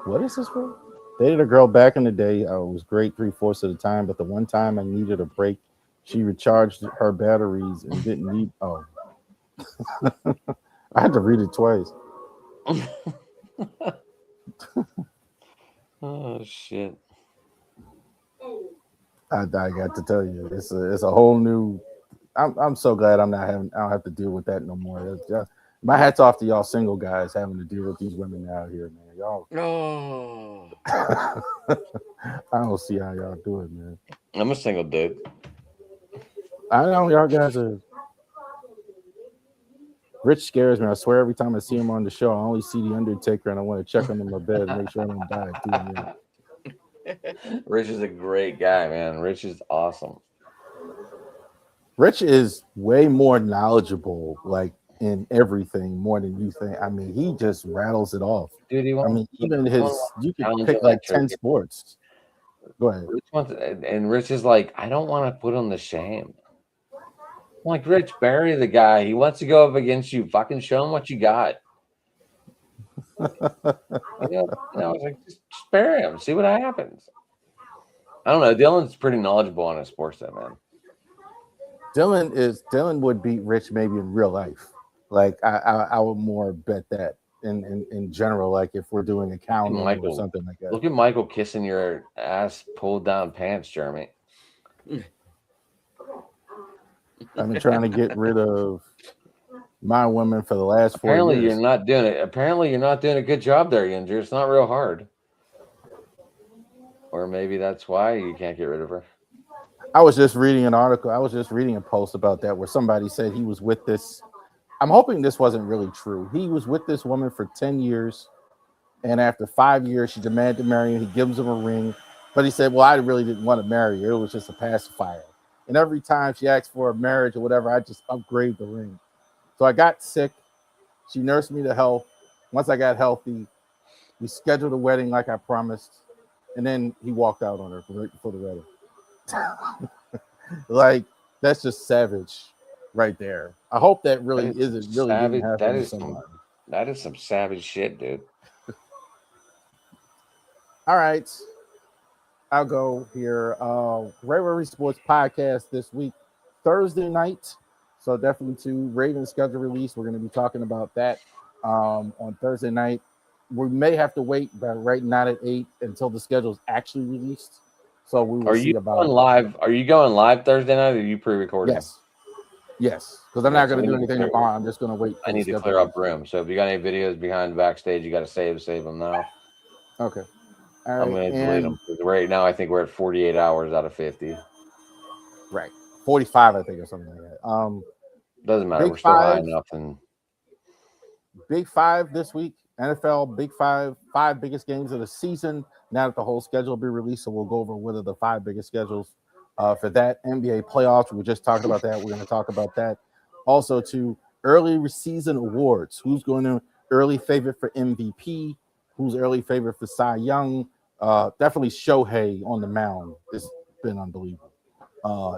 What is this for? Dated a girl back in the day. It was great 3/4 of the time, but the one time I needed a break, she recharged her batteries and didn't need. Oh, I had to read it twice. Oh shit! I got to tell you, it's a whole new. I'm so glad I don't have to deal with that no more. My hat's off to y'all single guys having to deal with these women out here, man. Y'all. No. I don't see how y'all do it, man. I'm a single dude. I know y'all guys are. Rich scares me. I swear every time I see him on the show, I only see the Undertaker, and I want to check under my bed and make sure I don't die. Rich is a great guy, man. Rich is awesome. Rich is way more knowledgeable, like in everything, more than you think. I mean, he just rattles it off. Dude, Even you could pick like 10 sports. Go ahead. Rich is like, I don't want to put him to shame. I'm like, Rich, bury the guy. He wants to go up against you. Fucking show him what you got. I was like, just bury him. See what happens. I don't know. Dylan's pretty knowledgeable on his sports, though, man. Dylan would beat Rich maybe in real life. Like I would more bet that in general, like if we're doing a count or something like that. Look at Michael kissing your ass pulled down pants, Jeremy. I've been trying to get rid of my women for the last 4 years. Apparently you're not doing it. Apparently you're not doing a good job there, Ginger. It's not real hard. Or maybe that's why you can't get rid of her. I was just reading an article. I was just reading a post about that where somebody said he was with this. I'm hoping this wasn't really true. He was with this woman for 10 years. And after 5 years, she demanded to marry him. He gives him a ring. But he said, well, I really didn't want to marry her. It was just a pacifier. And every time she asked for a marriage or whatever, I just upgrade the ring. So I got sick. She nursed me to health. Once I got healthy, we scheduled a wedding like I promised. And then he walked out on her right before the wedding. Like, that's just savage right there. I hope that really isn't really savage. Happening to somebody. That is some savage shit, dude. All right. I'll go here. Rivalry Sports Podcast this week, Thursday night. So definitely to Ravens schedule release. We're going to be talking about that on Thursday night. We may have to wait, but right now at 8 until the schedule is actually released. So we will see about going live. Are you going live Thursday night or are you pre-recording? Yes. Because I'm not going to do anything tomorrow. I'm just going to wait. I need to clear up room. So if you got any videos behind backstage, you got to save them now. Okay. All right. I'm going to delete them. Right now, I think we're at 48 hours out of 50. Right. 45, I think, or something like that. Doesn't matter. We're still high enough. And Big Five this week. NFL Big Five biggest games of the season. Now that the whole schedule will be released, so we'll go over what are the 5 biggest schedules for that. NBA playoffs, we just talked about that. We're going to talk about that. Also, to early season awards. Who's going to early favorite for MVP? Who's early favorite for Cy Young? Definitely Shohei on the mound. It's been unbelievable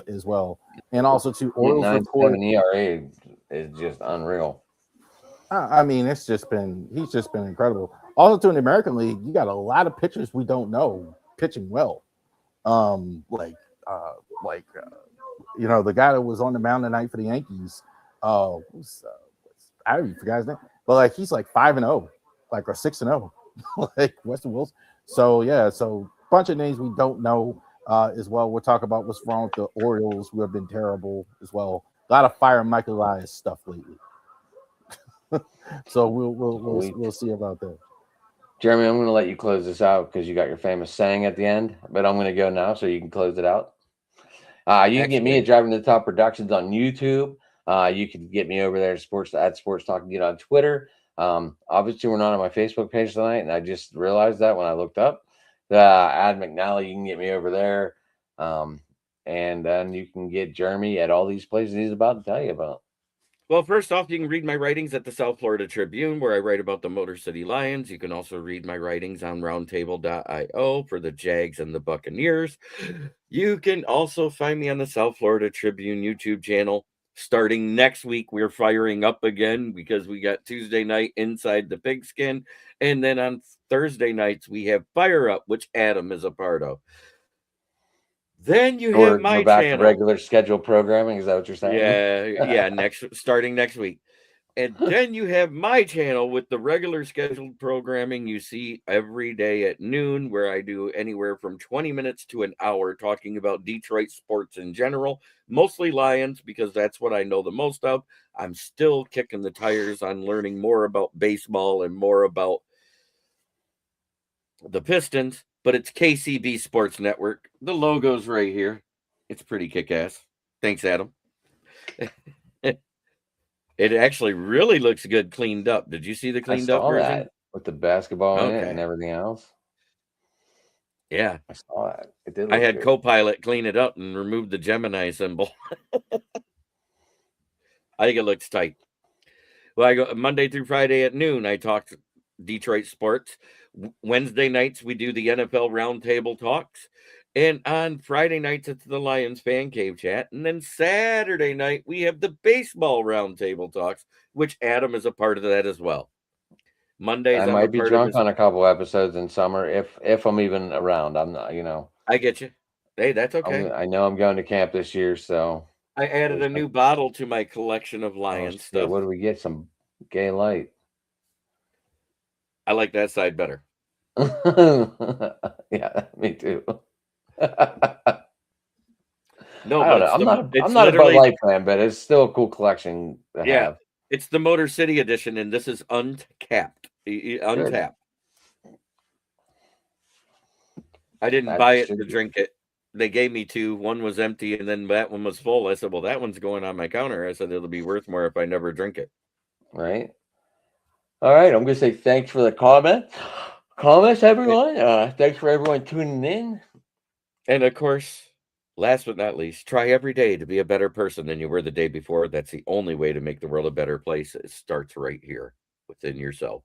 as well. And also to Orioles report. 9.7 ERA is just unreal. I mean, he's just been incredible. Also, to the American League, you got a lot of pitchers we don't know pitching well. The guy that was on the mound tonight for the Yankees. I don't even forgot his name, but like he's like 5-0, like or 6-0, like Weston Wilson. So yeah, so bunch of names we don't know as well. We'll talk about what's wrong with the Orioles, who have been terrible as well. A lot of fire Michael Elias stuff lately. So we'll see about that. Jeremy, I'm going to let you close this out because you got your famous saying at the end, but I'm going to go now so you can close it out. You can get me at Driving to the Top Productions on YouTube. You can get me over there at Sports Talk Get on Twitter. Obviously, we're not on my Facebook page tonight, and I just realized that when I looked up. Ad McNally, you can get me over there. And then you can get Jeremy at all these places he's about to tell you about. Well, first off, you can read my writings at the South Florida Tribune, where I write about the Motor City Lions. You can also read my writings on roundtable.io for the Jags and the Buccaneers. You can also find me on the South Florida Tribune YouTube channel. Starting next week, we're firing up again because we got Tuesday night Inside the Pigskin. And then on Thursday nights, we have Fire Up, which Adam is a part of. Then you have my back channel. To regular schedule programming. Is that what you're saying? Yeah. Starting next week. And then you have my channel with the regular scheduled programming you see every day at noon, where I do anywhere from 20 minutes to an hour talking about Detroit sports in general, mostly Lions, because that's what I know the most of. I'm still kicking the tires on learning more about baseball and more about the Pistons, but it's KCB Sports Network. The logo's right here. It's pretty kick-ass. Thanks, Adam. It actually really looks good cleaned up. Did you see the I cleaned up saw version? that with the basketball in it and Okay. everything else. Yeah. I saw that. It did I look had good. Copilot clean it up and remove the Gemini symbol. I think it looks tight. Well, I go Monday through Friday at noon. I talk Detroit sports. Wednesday nights we do the NFL roundtable talks, and on Friday nights it's the Lions fan cave chat, and then Saturday night we have the baseball roundtable talks, which Adam is a part of that as well. Mondays I I'm a might be part of drunk his. on a couple episodes in summer if I'm even around. I'm not, I get you. Hey, that's okay. I know I'm going to camp this year, so I added a new bottle to my collection of oh Lions shit, stuff. what do we get? Some gay light. I like that side better. Yeah, me too. No, I don't but know. it's I'm not a Bud literally Light fan, but it's still a cool collection to yeah. have. It's the Motor City edition, and this is uncapped. Untapped. I didn't As buy it it should to be. drink it. They gave me two. One was empty, and then that one was full. I said, "Well, that one's going on my counter." I said, "It'll be worth more if I never drink it." Right. All right. I'm gonna say thanks for the comments, everyone. Thanks for everyone tuning in. And of course, last but not least, try every day to be a better person than you were the day before. That's the only way to make the world a better place. It starts right here within yourself.